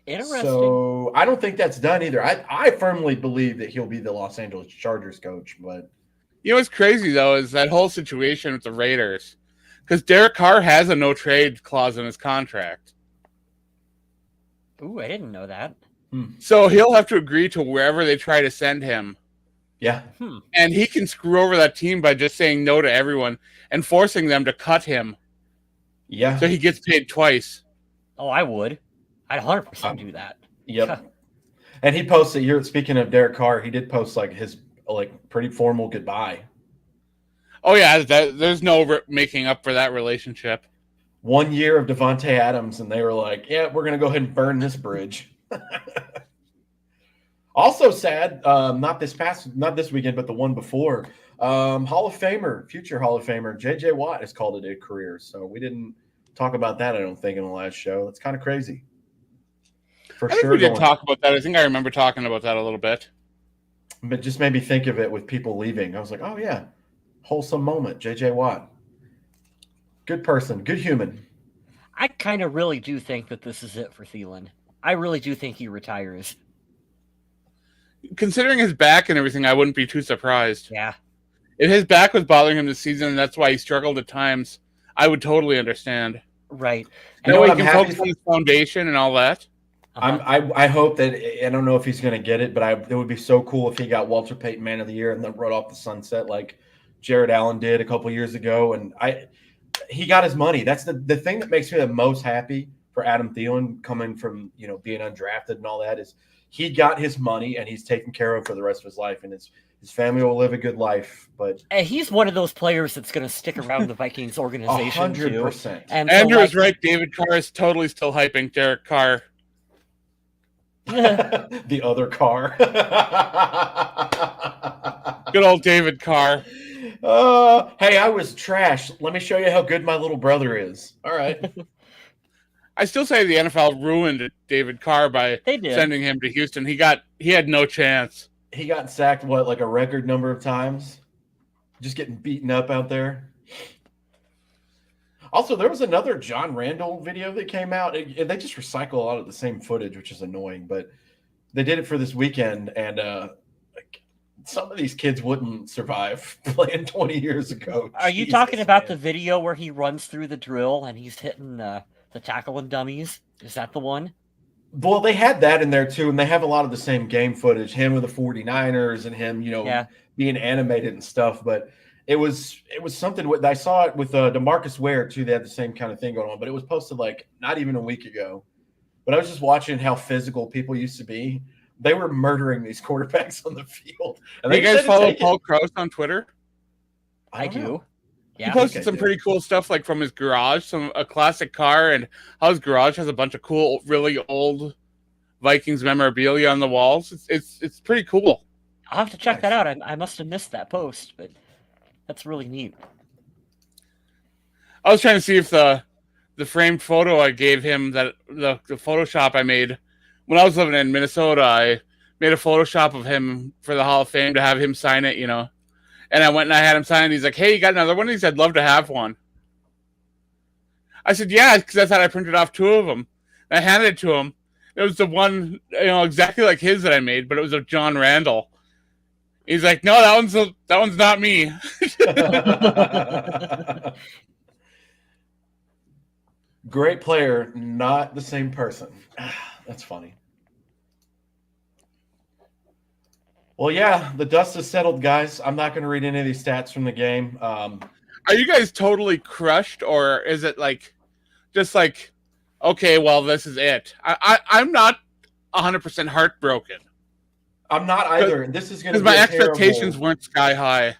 Interesting. So I don't think that's done either. I firmly believe that he'll be the Los Angeles Chargers coach, but You know what's crazy, though, is that whole situation with the Raiders. Because Derek Carr has a no-trade clause in his contract. Ooh, I didn't know that. So he'll have to agree to wherever they try to send him. yeah. And he can screw over that team by just saying no to everyone and forcing them to cut him. Yeah. So he gets paid twice. Oh, I would. I'd 100% do that. Yep. And he posted here, speaking of Derek Carr, he did post his pretty formal goodbye. Oh, yeah, there's no making up for that relationship. 1 year of Devontae Adams, and they were like, yeah, we're going to go ahead and burn this bridge. Also sad, not this weekend, but the one before, Hall of Famer, future Hall of Famer, J.J. Watt has called it a career. So we didn't talk about that, I don't think, in the last show. That's kind of crazy. I think we did talk about that. I think I remember talking about that a little bit. But just made me think of it with people leaving. I was like, oh, yeah, wholesome moment, J.J. Watt. Good person, good human. I kind of really do think that this is it for Thielen. I really do think he retires. Considering his back and everything, I wouldn't be too surprised. Yeah. If his back was bothering him this season and that's why he struggled at times, I would totally understand. Right. That way he can focus on his foundation and all that. I hope that, I don't know if he's going to get it, but it would be so cool if he got Walter Payton Man of the Year and then rode off the sunset like Jared Allen did a couple years ago. And he got his money. That's the thing that makes me the most happy for Adam Thielen coming from, being undrafted and all that is he got his money and he's taken care of for the rest of his life. And his family will live a good life. But he's one of those players that's going to stick around the Vikings organization 100%. too. And Andrew is right. David Carr is totally still hyping Derek Carr. The other Carr. Good old David Carr. Hey, I was trash. Let me show you how good my little brother is. All right. I still say the NFL ruined David Carr by sending him to Houston. He had no chance. He got sacked, like a record number of times? Just getting beaten up out there. Also, there was another John Randall video that came out. They just recycle a lot of the same footage, which is annoying, but they did it for this weekend, and some of these kids wouldn't survive playing 20 years ago. Are you talking about the video where he runs through the drill and he's hitting the tackle and dummies? Is that the one? Well, they had that in there too, and they have a lot of the same game footage, him with the 49ers and him, being animated and stuff, but it was something I saw it with DeMarcus Ware too. They had the same kind of thing going on, but it was posted not even a week ago. But I was just watching how physical people used to be. They were murdering these quarterbacks on the field. And you guys follow Paul Krause on Twitter? I don't know. do. Yeah. He posted I some do. pretty cool stuff, like from his garage, a classic car, and how his garage has a bunch of cool, really old Vikings memorabilia on the walls. It's pretty cool. I'll have to check that Nice. out. I must have missed that post, but that's really neat. I was trying to see if the framed photo I gave him, that the Photoshop I made when I was living in Minnesota, I made a Photoshop of him for the Hall of Fame to have him sign it, you know. And I went and I had him sign it. He's like, "Hey, you got another one?" He said, "I'd love to have one." I said, "Yeah," because I thought I printed off 2 of them. And I handed it to him. It was the one, exactly like his that I made, but it was of John Randall. He's like, "No, that one's not me." Great player, not the same person. That's funny. Well, yeah, the dust has settled, guys. I'm not going to read any of these stats from the game. Are you guys totally crushed, or is it like, just like, okay, well, this is it? I'm not 100% heartbroken I'm not either. This is going to because be my a terrible- expectations weren't sky high.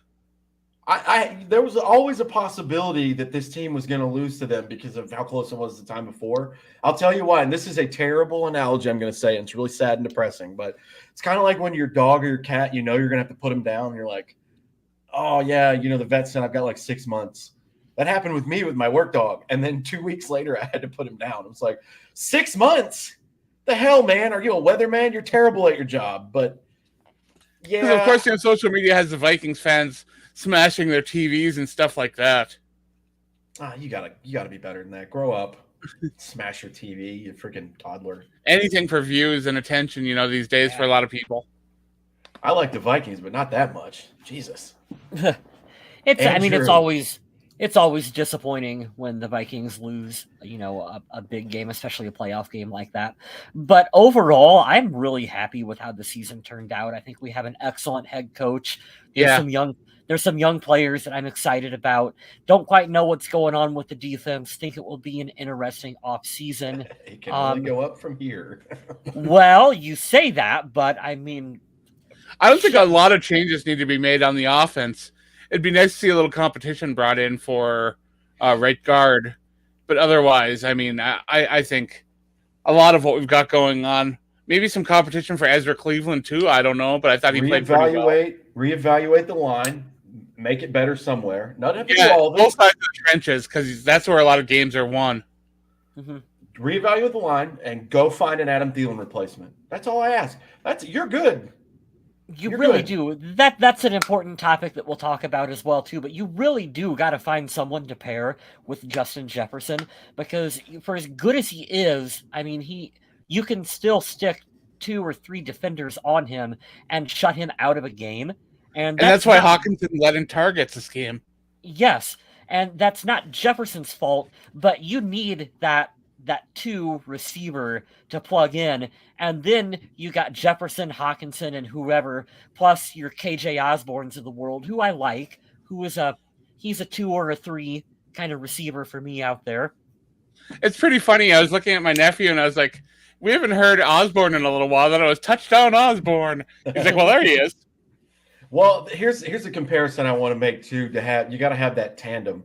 There was always a possibility that this team was going to lose to them because of how close it was the time before. I'll tell you why, and this is a terrible analogy I'm going to say, and it's really sad and depressing, but it's kind of like when your dog or your cat, you're going to have to put them down, and you're like, oh, yeah, the vet said I've got like 6 months. That happened with me with my work dog, and then 2 weeks later, I had to put him down. It was like, 6 months? The hell, man? Are you a weatherman? You're terrible at your job, but yeah. Because, of course, social media has the Vikings fans smashing their TVs and stuff like that. You gotta be better than that. Grow up. Smash your TV, you freaking toddler. Anything for views and attention, these days for a lot of people. I like the Vikings, but not that much. Jesus. It's always disappointing when the Vikings lose, a big game, especially a playoff game like that. But overall, I'm really happy with how the season turned out. I think we have an excellent head coach. There's some young players that I'm excited about. Don't quite know what's going on with the defense. Think it will be an interesting offseason. It can only go up from here. Well, you say that, but I mean, I don't think a lot of changes need to be made on the offense. It'd be nice to see a little competition brought in for right guard. But otherwise, I mean, I think a lot of what we've got going on, maybe some competition for Ezra Cleveland too. I don't know, but I thought he played pretty well. Reevaluate the line, make it better somewhere. Not have to do Yeah, all of it. both sides of the trenches, because that's where a lot of games are won. mhm. Reevaluate the line and go find an Adam Thielen replacement. That's all I ask. You're good. You You're really good. do. That's an important topic that we'll talk about as well too. But you really do got to find someone to pair with Justin Jefferson, because for as good as he is, I mean, you can still stick 2 or 3 defenders on him and shut him out of a game, and that's why Hawkinson led in targets this game. Yes, and that's not Jefferson's fault, but you need that 2 receiver to plug in, and then you got Jefferson, Hawkinson, and whoever, plus your KJ Osbornes of the world, who I like, he's a 2 or a 3 kind of receiver for me out there. It's pretty funny. I was looking at my nephew and I was like, we haven't heard Osborne in a little while. Then I was touchdown Osborne. He's like, well, there he is. Well, here's a comparison I want to make too. You got to have that tandem,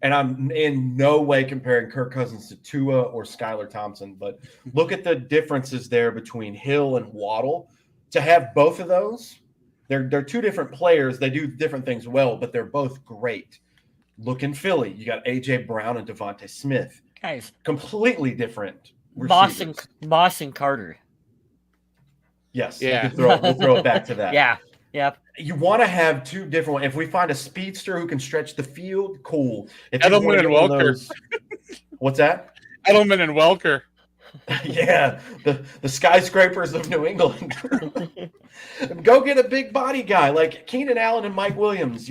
and I'm in no way comparing Kirk Cousins to Tua or Skylar Thompson, but look at the differences there between Hill and Waddle. To have both of those, they're 2 different players. They do different things well, but they're both great. Look in Philly, you got AJ Brown and Devontae Smith, Guys, completely different. Moss receivers. and Carter. Yes, Yeah. we'll throw it back to that. Yeah, yep. You want to have 2 different. If we find a speedster who can stretch the field, cool. If you Edelman wanna and get one of Welker. What's that? Edelman and Welker. Yeah, the skyscrapers of New England. Go get a big body guy like Keenan Allen and Mike Williams.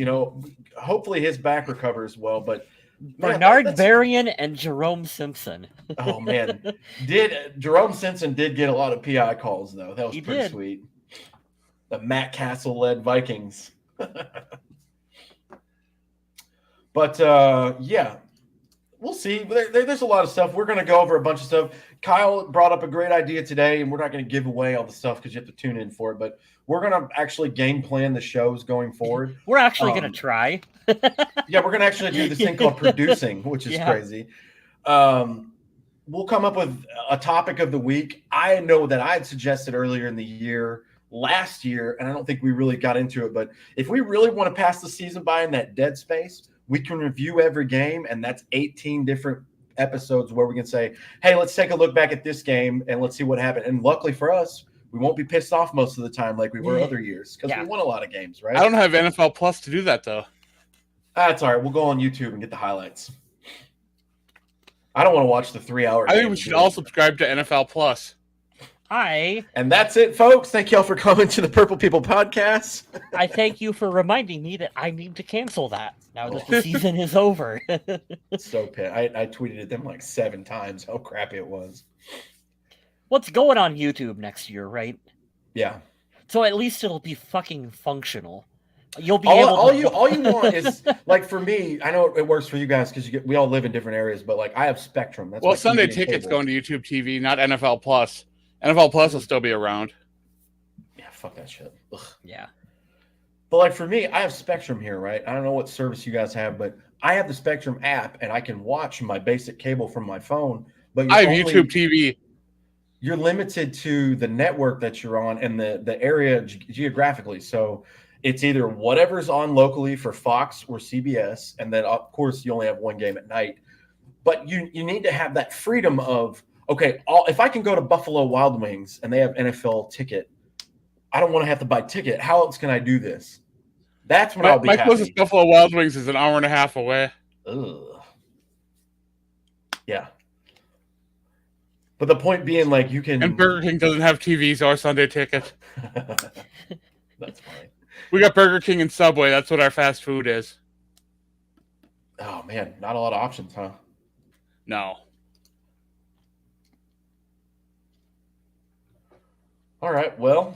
Hopefully his back recovers well. But Bernard Varian and Jerome Simpson. Oh man, Jerome Simpson did get a lot of PI calls though. That was pretty sweet. The Matt Castle led Vikings. But yeah, We'll see. There's a lot of stuff. We're going to go over a bunch of stuff. Kyle brought up a great idea today, and we're not going to give away all the stuff because you have to tune in for it. But we're going to actually game plan the shows going forward. We're actually going to try. Yeah, we're going to actually do this thing called producing, which is crazy. We'll come up with a topic of the week. I know that I had suggested earlier in the year, last year, and I don't think we really got into it. But if we really want to pass the season by in that dead space, we can review every game, and that's 18 different episodes where we can say, hey, let's take a look back at this game and let's see what happened. And luckily for us, we won't be pissed off most of the time like we were other years because we won a lot of games, right? I don't have NFL Plus to do that, though. That's all right. We'll go on YouTube and get the highlights. I don't want to watch the 3-hour. I think we should all subscribe to NFL Plus. And that's it, folks. Thank y'all for coming to the Purple People Podcast. I thank you for reminding me that I need to cancel that now that the season is over. So pissed. I tweeted at them like 7 times how crappy it was. What's going on YouTube next year, right? Yeah. So at least it'll be fucking functional. You'll be all you want is like for me. I know it works for you guys because we all live in different areas, but like I have Spectrum. That's well, Sunday Ticket's going to YouTube TV, not NFL Plus. NFL Plus will still be around. Yeah, fuck that shit. Ugh. Yeah. But like for me, I have Spectrum here, right? I don't know what service you guys have, but I have the Spectrum app and I can watch my basic cable from my phone. But I have YouTube TV. You're limited to the network that you're on and the area geographically. So it's either whatever's on locally for Fox or CBS, and then of course you only have one game at night. But you need to have that freedom of okay, if I can go to Buffalo Wild Wings and they have NFL ticket, I don't want to have to buy ticket. How else can I do this? That's when I'll be happy. My closest Buffalo Wild Wings is an hour and a half away. Ugh. Yeah. But the point being, like, you can... And Burger King doesn't have TVs or Sunday Ticket. That's fine. We got Burger King and Subway. That's what our fast food is. Oh, man. Not a lot of options, huh? No. All right, well.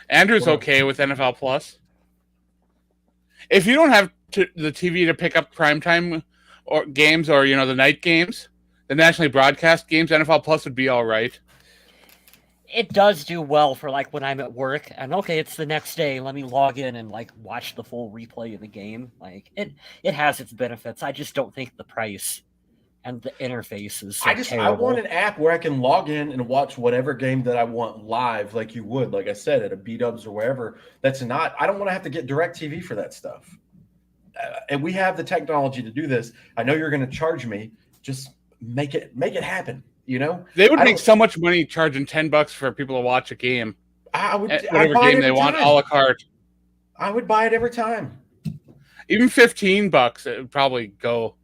Andrew's okay with NFL Plus. If you don't have the TV to pick up primetime or games or, the night games, the nationally broadcast games, NFL Plus would be all right. It does do well for, like, when I'm at work. And, okay, it's the next day. Let me log in and, like, watch the full replay of the game. Like, it has its benefits. I just don't think the price and the interface is so terrible. I want an app where I can log in and watch whatever game that I want live, like you would, like I said, at a B-Dubs or wherever. I don't want to have to get DirecTV for that stuff. And we have the technology to do this. I know you're going to charge me. Just make it happen. They would make so much money charging $10 for people to watch a game. Whatever game they want, a la carte. I would buy it every time. Even $15, it would probably go.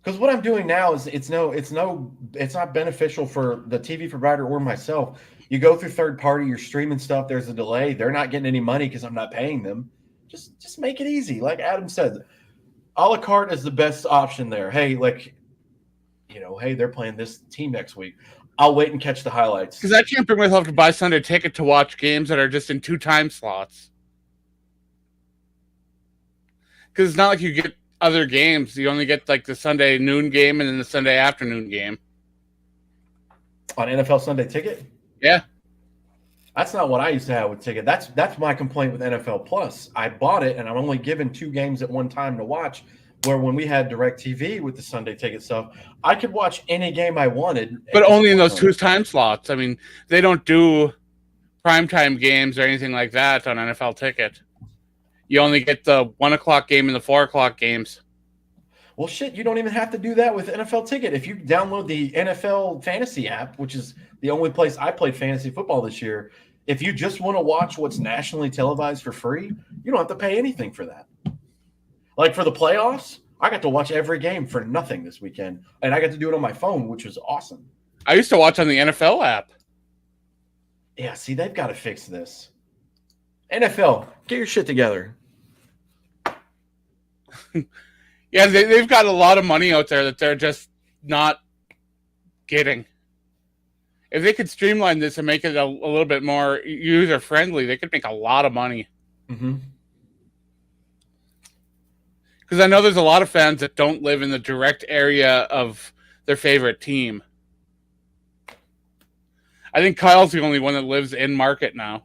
Because what I'm doing now is it's not beneficial for the TV provider or myself. You go through third party, you're streaming stuff. There's a delay. They're not getting any money because I'm not paying them. Just make it easy. Like Adam said, a la carte is the best option there. Hey, hey, they're playing this team next week. I'll wait and catch the highlights. Because I can't bring myself to buy Sunday Ticket to watch games that are just in 2 time slots. Because it's not like you get other games. You only get like the Sunday noon game and then the Sunday afternoon game. On NFL Sunday Ticket? Yeah. That's not what I used to have with Ticket. That's my complaint with NFL Plus. I bought it and I'm only given 2 games at one time to watch. Where when we had DirecTV with the Sunday Ticket stuff, I could watch any game I wanted. But only in those 2 time slots. I mean, they don't do primetime games or anything like that on NFL Ticket. You only get the 1 o'clock game and the 4 o'clock games. Well, shit, you don't even have to do that with NFL Ticket. If you download the NFL Fantasy app, which is the only place I played fantasy football this year, if you just want to watch what's nationally televised for free, you don't have to pay anything for that. Like for the playoffs, I got to watch every game for nothing this weekend, and I got to do it on my phone, which was awesome. I used to watch on the NFL app. Yeah, see, they've got to fix this. NFL, get your shit together. Yeah, they've got a lot of money out there that they're just not getting. If they could streamline this and make it a little bit more user-friendly, they could make a lot of money. Mm-hmm. Because I know there's a lot of fans that don't live in the direct area of their favorite team. I think Kyle's the only one that lives in market now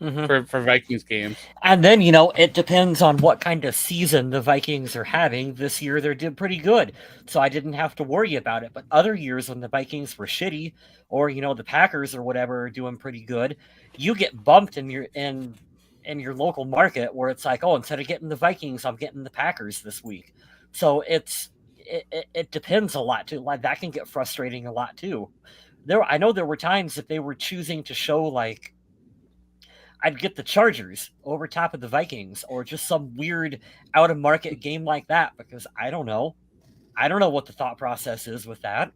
for Vikings games. And then, it depends on what kind of season the Vikings are having. This year, they did pretty good, so I didn't have to worry about it. But other years when the Vikings were shitty, or, the Packers or whatever are doing pretty good, you get bumped in your local market where it's like, oh, instead of getting the Vikings, I'm getting the Packers this week. So it depends a lot, too. Like, that can get frustrating a lot, too. I know there were times that they were choosing to show, like, I'd get the Chargers over top of the Vikings, or just some weird out-of-market game like that, because I don't know. I don't know what the thought process is with that.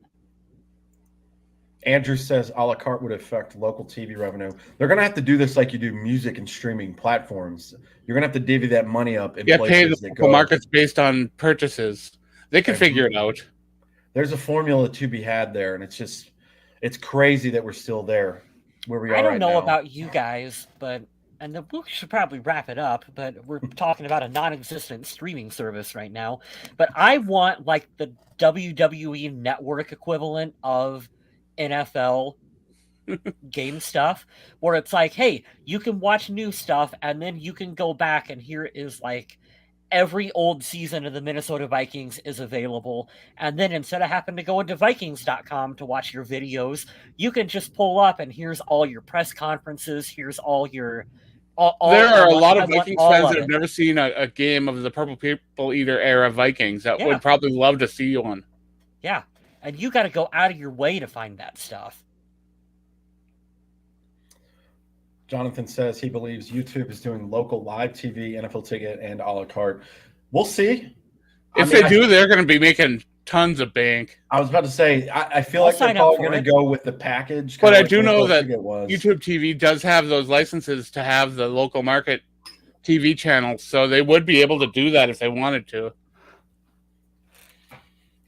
Andrew says a la carte would affect local TV revenue. They're going to have to do this like you do music and streaming platforms. You're going to have to divvy that money up in places pay the that local markets based on purchases. They can figure it out. There's a formula to be had there, and it's crazy that we're still there where we are. I don't right know now. about you guys, and we should probably wrap it up, but we're talking about a non-existent streaming service right now. But I want like the WWE Network equivalent of NFL game stuff, where it's like, hey, you can watch new stuff, and then you can go back, and here is like every old season of the Minnesota Vikings is available. And then instead of having to go into Vikings.com to watch your videos, you can just pull up, and here's all your press conferences. Here's all your... there are a lot of Vikings fans that have never seen a game of the Purple People Eater era Vikings that would probably love to see one. Yeah. And you got to go out of your way to find that stuff. Jonathan says he believes YouTube is doing local live TV, NFL ticket, and a la carte. We'll see. If they do, they're going to be making tons of bank. I was about to say, I feel like they're probably going to go with the package. But I do know that YouTube TV does have those licenses to have the local market TV channels, so they would be able to do that if they wanted to.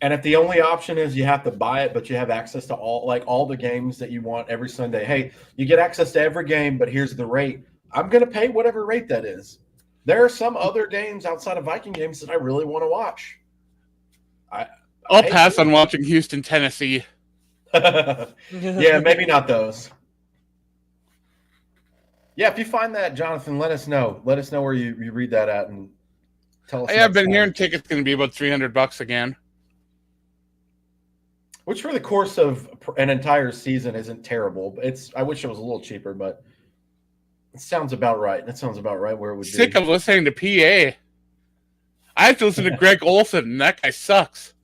And if the only option is you have to buy it, but you have access to all the games that you want every Sunday. Hey, you get access to every game, but here's the rate. I'm going to pay whatever rate that is. There are some other games outside of Viking games that I really want to watch. I'll pass on watching Houston, Tennessee. Yeah, maybe not those. Yeah, if you find that, Jonathan, let us know. Let us know where you read that at and tell us. Yeah, I've been hearing tickets going to be about $300 again. Which for the course of an entire season isn't terrible. I wish it was a little cheaper, but it sounds about right. That sounds about right where it would be. Sick of listening to PA. I have to listen to Greg Olson, and that guy sucks.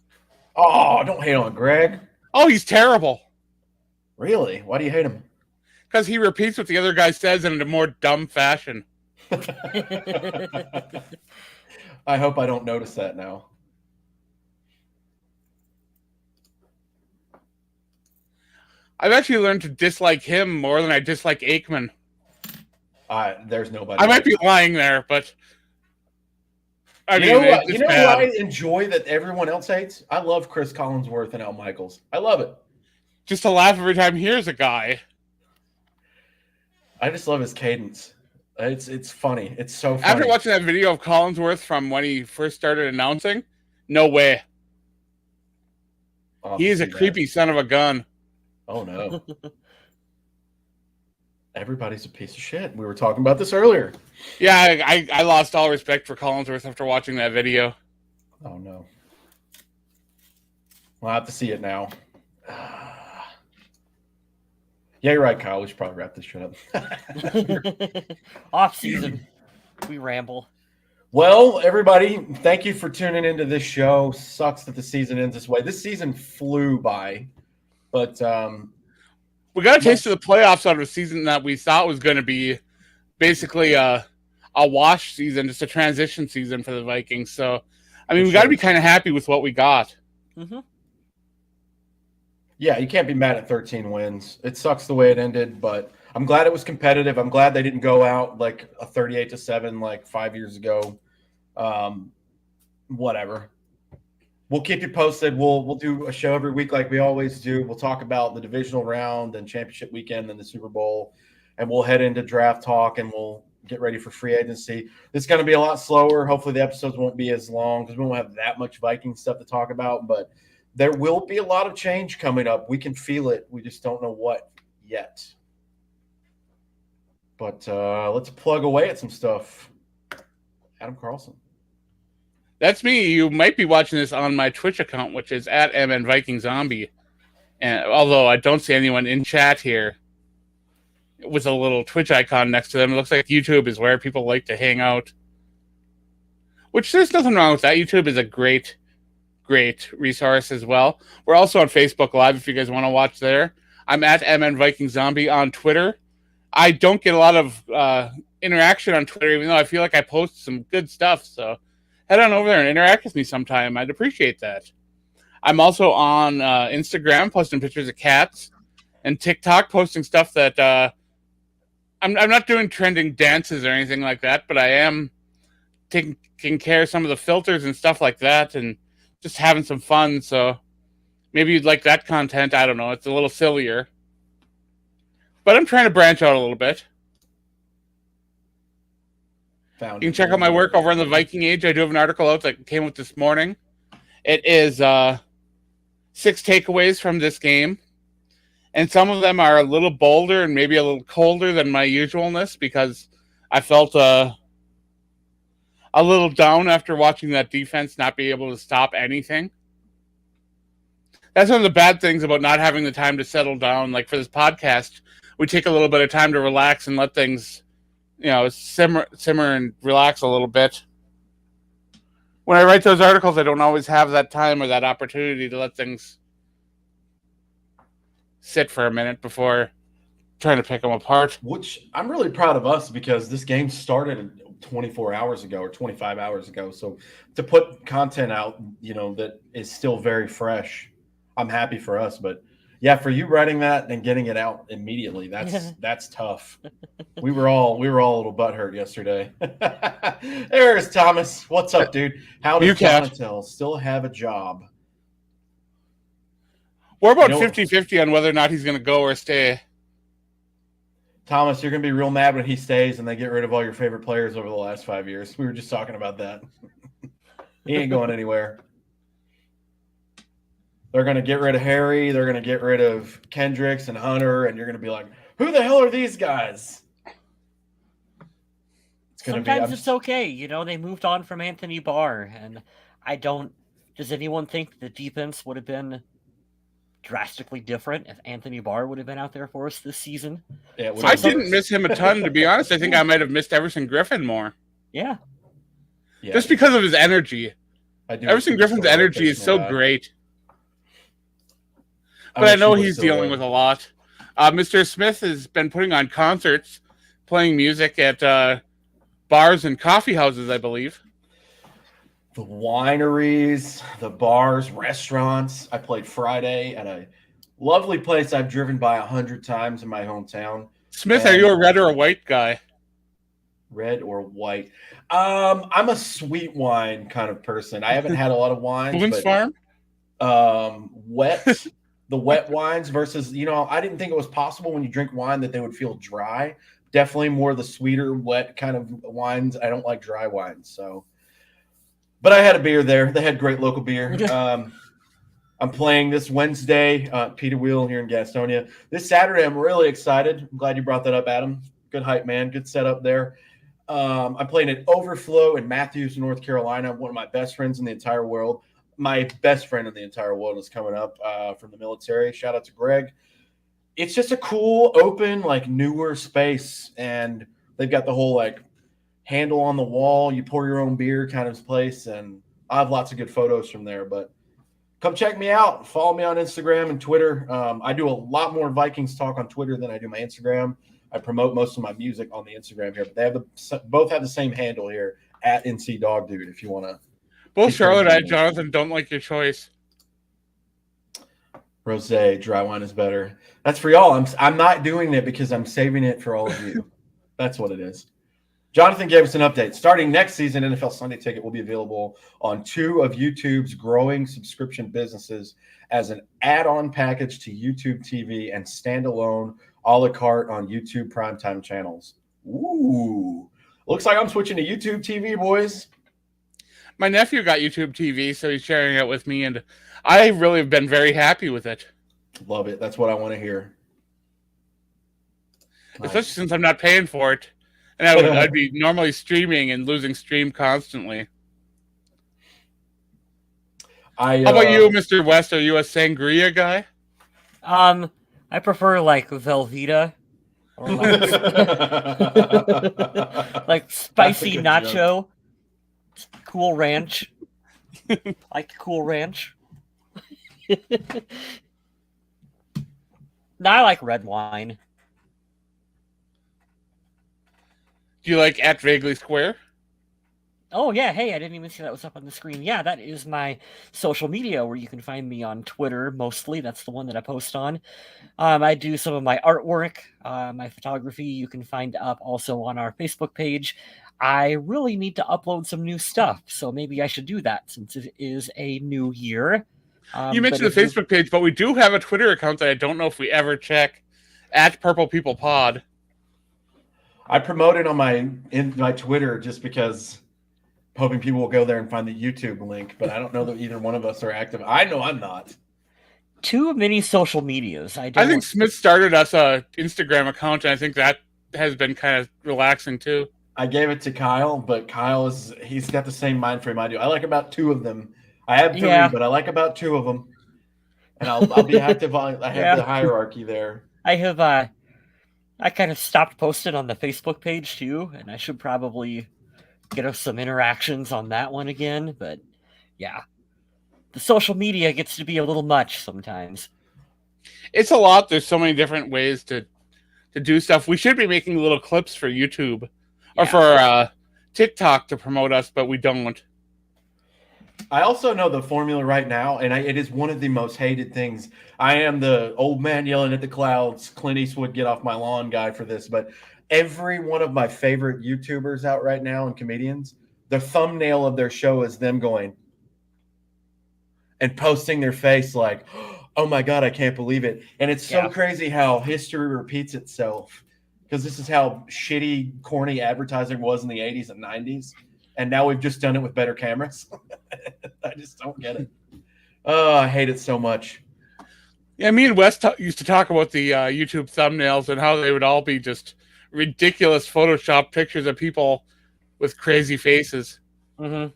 Oh, don't hate on Greg. Oh, he's terrible. Really? Why do you hate him? Because he repeats what the other guy says in a more dumb fashion. I hope I don't notice that now. I've actually learned to dislike him more than I dislike Aikman. There's nobody. I might be lying there, but you know who I enjoy that everyone else hates? I love Chris Collinsworth and Al Michaels. I love it. Just to laugh every time here's a guy. I just love his cadence. It's funny. It's so funny. After watching that video of Collinsworth from when he first started announcing, no way. He is a creepy son of a gun. Oh, no. Everybody's a piece of shit. We were talking about this earlier. Yeah, I lost all respect for Collinsworth after watching that video. Oh, no. We'll have to see it now. Yeah, you're right, Kyle. We should probably wrap this shit up. Off season. We ramble. Well, everybody, thank you for tuning into this show. Sucks that the season ends this way. This season flew by. But we got a taste of the playoffs out of a season that we thought was going to be basically a wash season, just a transition season for the Vikings. So, I mean, we got to be kind of happy with what we got. Mm-hmm. Yeah, you can't be mad at 13 wins. It sucks the way it ended, but I'm glad it was competitive. I'm glad they didn't go out like a 38-7 like 5 years ago. Whatever. We'll keep you posted. We'll do a show every week like we always do. We'll talk about the divisional round and championship weekend and the Super Bowl, and we'll head into draft talk, and we'll get ready for free agency. It's going to be a lot slower. Hopefully the episodes won't be as long because we won't have that much Viking stuff to talk about, but there will be a lot of change coming up. We can feel it. We just don't know what yet. But let's plug away at some stuff. Adam Carlson. That's me. You might be watching this on my Twitch account, which is at MNVikingZombie. And although I don't see anyone in chat here with a little Twitch icon next to them, it looks like YouTube is where people like to hang out. Which there's nothing wrong with that. YouTube is a great resource as well. We're also on Facebook Live if you guys want to watch there. I'm at MNVikingZombie on Twitter. I don't get a lot of interaction on Twitter, even though I feel like I post some good stuff. So head on over there and interact with me sometime. I'd appreciate that. I'm also on Instagram posting pictures of cats and TikTok posting stuff that I'm not doing trending dances or anything like that, but I am taking care of some of the filters and stuff like that and just having some fun. So maybe you'd like that content. I don't know. It's a little sillier. But I'm trying to branch out a little bit. You can check out my work over on the Viking Age. I do have an article out that came out this morning. It is 6 takeaways from this game. And some of them are a little bolder and maybe a little colder than my usualness because I felt a little down after watching that defense not be able to stop anything. That's one of the bad things about not having the time to settle down. Like for this podcast, we take a little bit of time to relax and let things, simmer and relax a little bit. When I write those articles, I don't always have that time or that opportunity to let things sit for a minute before trying to pick them apart. Which I'm really proud of us because this game started 24 hours ago or 25 hours ago. So to put content out, that is still very fresh, I'm happy for us. But yeah, for you writing that and getting it out immediately, that's tough. We were all a little butthurt yesterday. There's Thomas. What's up, dude? How does Donatello still have a job? We're about 50-50 on whether or not he's going to go or stay. Thomas, you're going to be real mad when he stays and they get rid of all your favorite players over the last 5 years. We were just talking about that. He ain't going anywhere. They're going to get rid of Harry. They're going to get rid of Kendricks and Hunter, and you're going to be like, who the hell are these guys? Sometimes it's okay. They moved on from Anthony Barr, and does anyone think the defense would have been drastically different if Anthony Barr would have been out there for us this season? Yeah, I didn't miss him a ton, to be honest. I think I might have missed Everson Griffin more. Yeah. Just because of his energy. Everson Griffin's energy is so great. But I know he's dealing with a lot. Mr. Smith has been putting on concerts, playing music at bars and coffee houses, I believe. The wineries, the bars, restaurants. I played Friday at a lovely place I've driven by 100 times in my hometown. Smith, are you a red or a white guy? Red or white? I'm a sweet wine kind of person. I haven't had a lot of wines. Boone's Farm? Wet. The wet wines versus, I didn't think it was possible when you drink wine that they would feel dry. Definitely more the sweeter, wet kind of wines. I don't like dry wines. But I had a beer there. They had great local beer. I'm playing this Wednesday, Peter Wheel here in Gastonia. This Saturday, I'm really excited. I'm glad you brought that up, Adam. Good hype, man. Good setup there. I'm playing at Overflow in Matthews, North Carolina. One of my best friends in the entire world. My best friend in the entire world is coming up from the military. Shout out to Greg. It's just a cool, open, newer space. And they've got the whole, handle on the wall. You pour your own beer kind of place. And I have lots of good photos from there. But come check me out. Follow me on Instagram and Twitter. I do a lot more Vikings talk on Twitter than I do my Instagram. I promote most of my music on the Instagram here. But they both have the same handle here, at NC Dog Dude, if you want to. Both Charlotte and Jonathan don't like your choice. Rosé, dry wine is better. That's for y'all. I'm not doing it because I'm saving it for all of you. That's what it is. Jonathan gave us an update. Starting next season, NFL Sunday Ticket will be available on 2 of YouTube's growing subscription businesses as an add-on package to YouTube TV and standalone a la carte on YouTube primetime channels. Ooh. Looks like I'm switching to YouTube TV, boys. My nephew got YouTube TV, so he's sharing it with me, and I really have been very happy with it. Love it. That's what I want to hear. Especially Nice. since I'm not paying for it. And I'd be normally streaming and losing stream constantly. How about you, Mr. West? Are you a sangria guy? I prefer like Velveeta or like spicy good nacho, Cool Ranch. Like Cool Ranch. No, I like red wine. Do you like at Vaguely Square? Oh yeah, hey, I didn't even see that was up on the screen. Yeah, that is my social media where you can find me on Twitter mostly. That's the one that I post on. I do some of my artwork, my photography. You can find up also on our Facebook page. I really need to upload some new stuff, so maybe I should do that since it is a new year. You mentioned the Facebook page, but we do have a Twitter account that I don't know if we ever check, at Purple People Pod. I promote it on my Twitter just because hoping people will go there and find the YouTube link, but I don't know that either one of us are active. I know I'm not. Too many social medias. I think Smith started us a Instagram account, and I think that has been kind of relaxing too. I gave it to Kyle, but he's got the same mind frame I do. I like about 2 of them. I have 3, but I like about 2 of them. And I'll be active on. I have the hierarchy there. I kind of stopped posting on the Facebook page too, and I should probably get us some interactions on that one again. But yeah, the social media gets to be a little much sometimes. It's a lot. There's so many different ways to do stuff. We should be making little clips for YouTube or for TikTok to promote us, but we don't. I also know the formula right now, and it is one of the most hated things. I am the old man yelling at the clouds, Clint Eastwood, get off my lawn guy for this, but every one of my favorite YouTubers out right now and comedians, the thumbnail of their show is them going and posting their face like, oh my God, I can't believe it. And it's so crazy how history repeats itself, because this is how shitty, corny advertising was in the 80s and 90s. And now we've just done it with better cameras. I just don't get it. Oh, I hate it so much. Yeah, me and Wes used to talk about the YouTube thumbnails and how they would all be just ridiculous Photoshop pictures of people with crazy faces. Mm-hmm.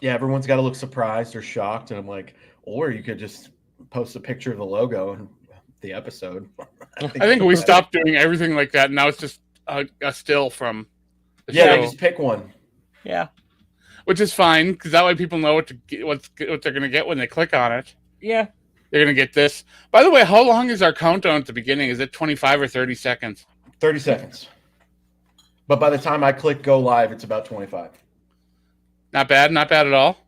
Yeah, everyone's got to look surprised or shocked. And I'm like, or you could just post a picture of the logo and the episode. I think we stopped doing everything like that. And now it's just a still from the show. Just pick one. Yeah. Which is fine, because that way people know what they're going to get when they click on it. Yeah. They're going to get this. By the way, how long is our countdown at the beginning? Is it 25 or 30 seconds? 30 seconds. But by the time I click go live, it's about 25. Not bad. Not bad at all.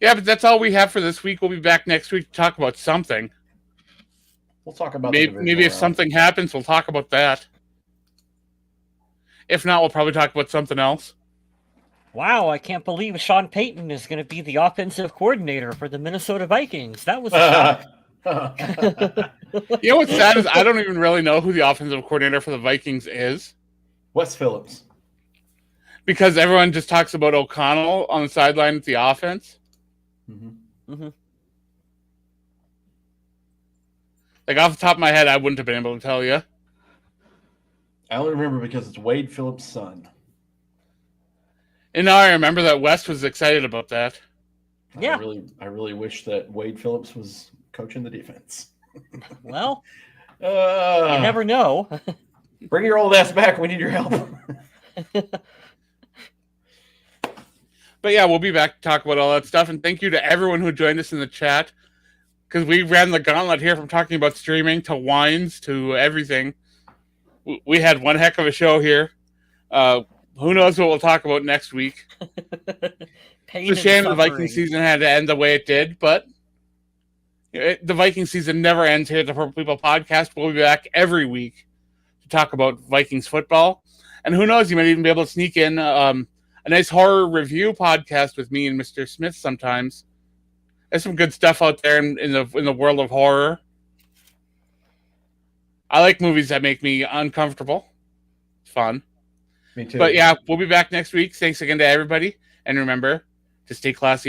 Yeah, but that's all we have for this week. We'll be back next week to talk about something. We'll talk about maybe if something happens, we'll talk about that. If not, we'll probably talk about something else. Wow, I can't believe Sean Payton is going to be the offensive coordinator for the Minnesota Vikings. That was You know what's sad is I don't even really know who the offensive coordinator for the Vikings is. Wes Phillips. Because everyone just talks about O'Connell on the sideline at the offense. Mm-hmm. Mm-hmm. Like, off the top of my head, I wouldn't have been able to tell you. I only remember because it's Wade Phillips' son. And now I remember that West was excited about that. Yeah. I really wish that Wade Phillips was coaching the defense. Well, you never know. Bring your old ass back. We need your help. But yeah, we'll be back to talk about all that stuff. And thank you to everyone who joined us in the chat, because we ran the gauntlet here from talking about streaming to wines to everything. We had one heck of a show here. Who knows what we'll talk about next week? It's a shame the Viking season had to end the way it did, but the Viking season never ends here at the Purple People Podcast. We'll be back every week to talk about Vikings football. And who knows, you might even be able to sneak in a nice horror review podcast with me and Mr. Smith sometimes. There's some good stuff out there in the world of horror. I like movies that make me uncomfortable. fun. Me too. But yeah, we'll be back next week. Thanks again to everybody. And remember to stay classy.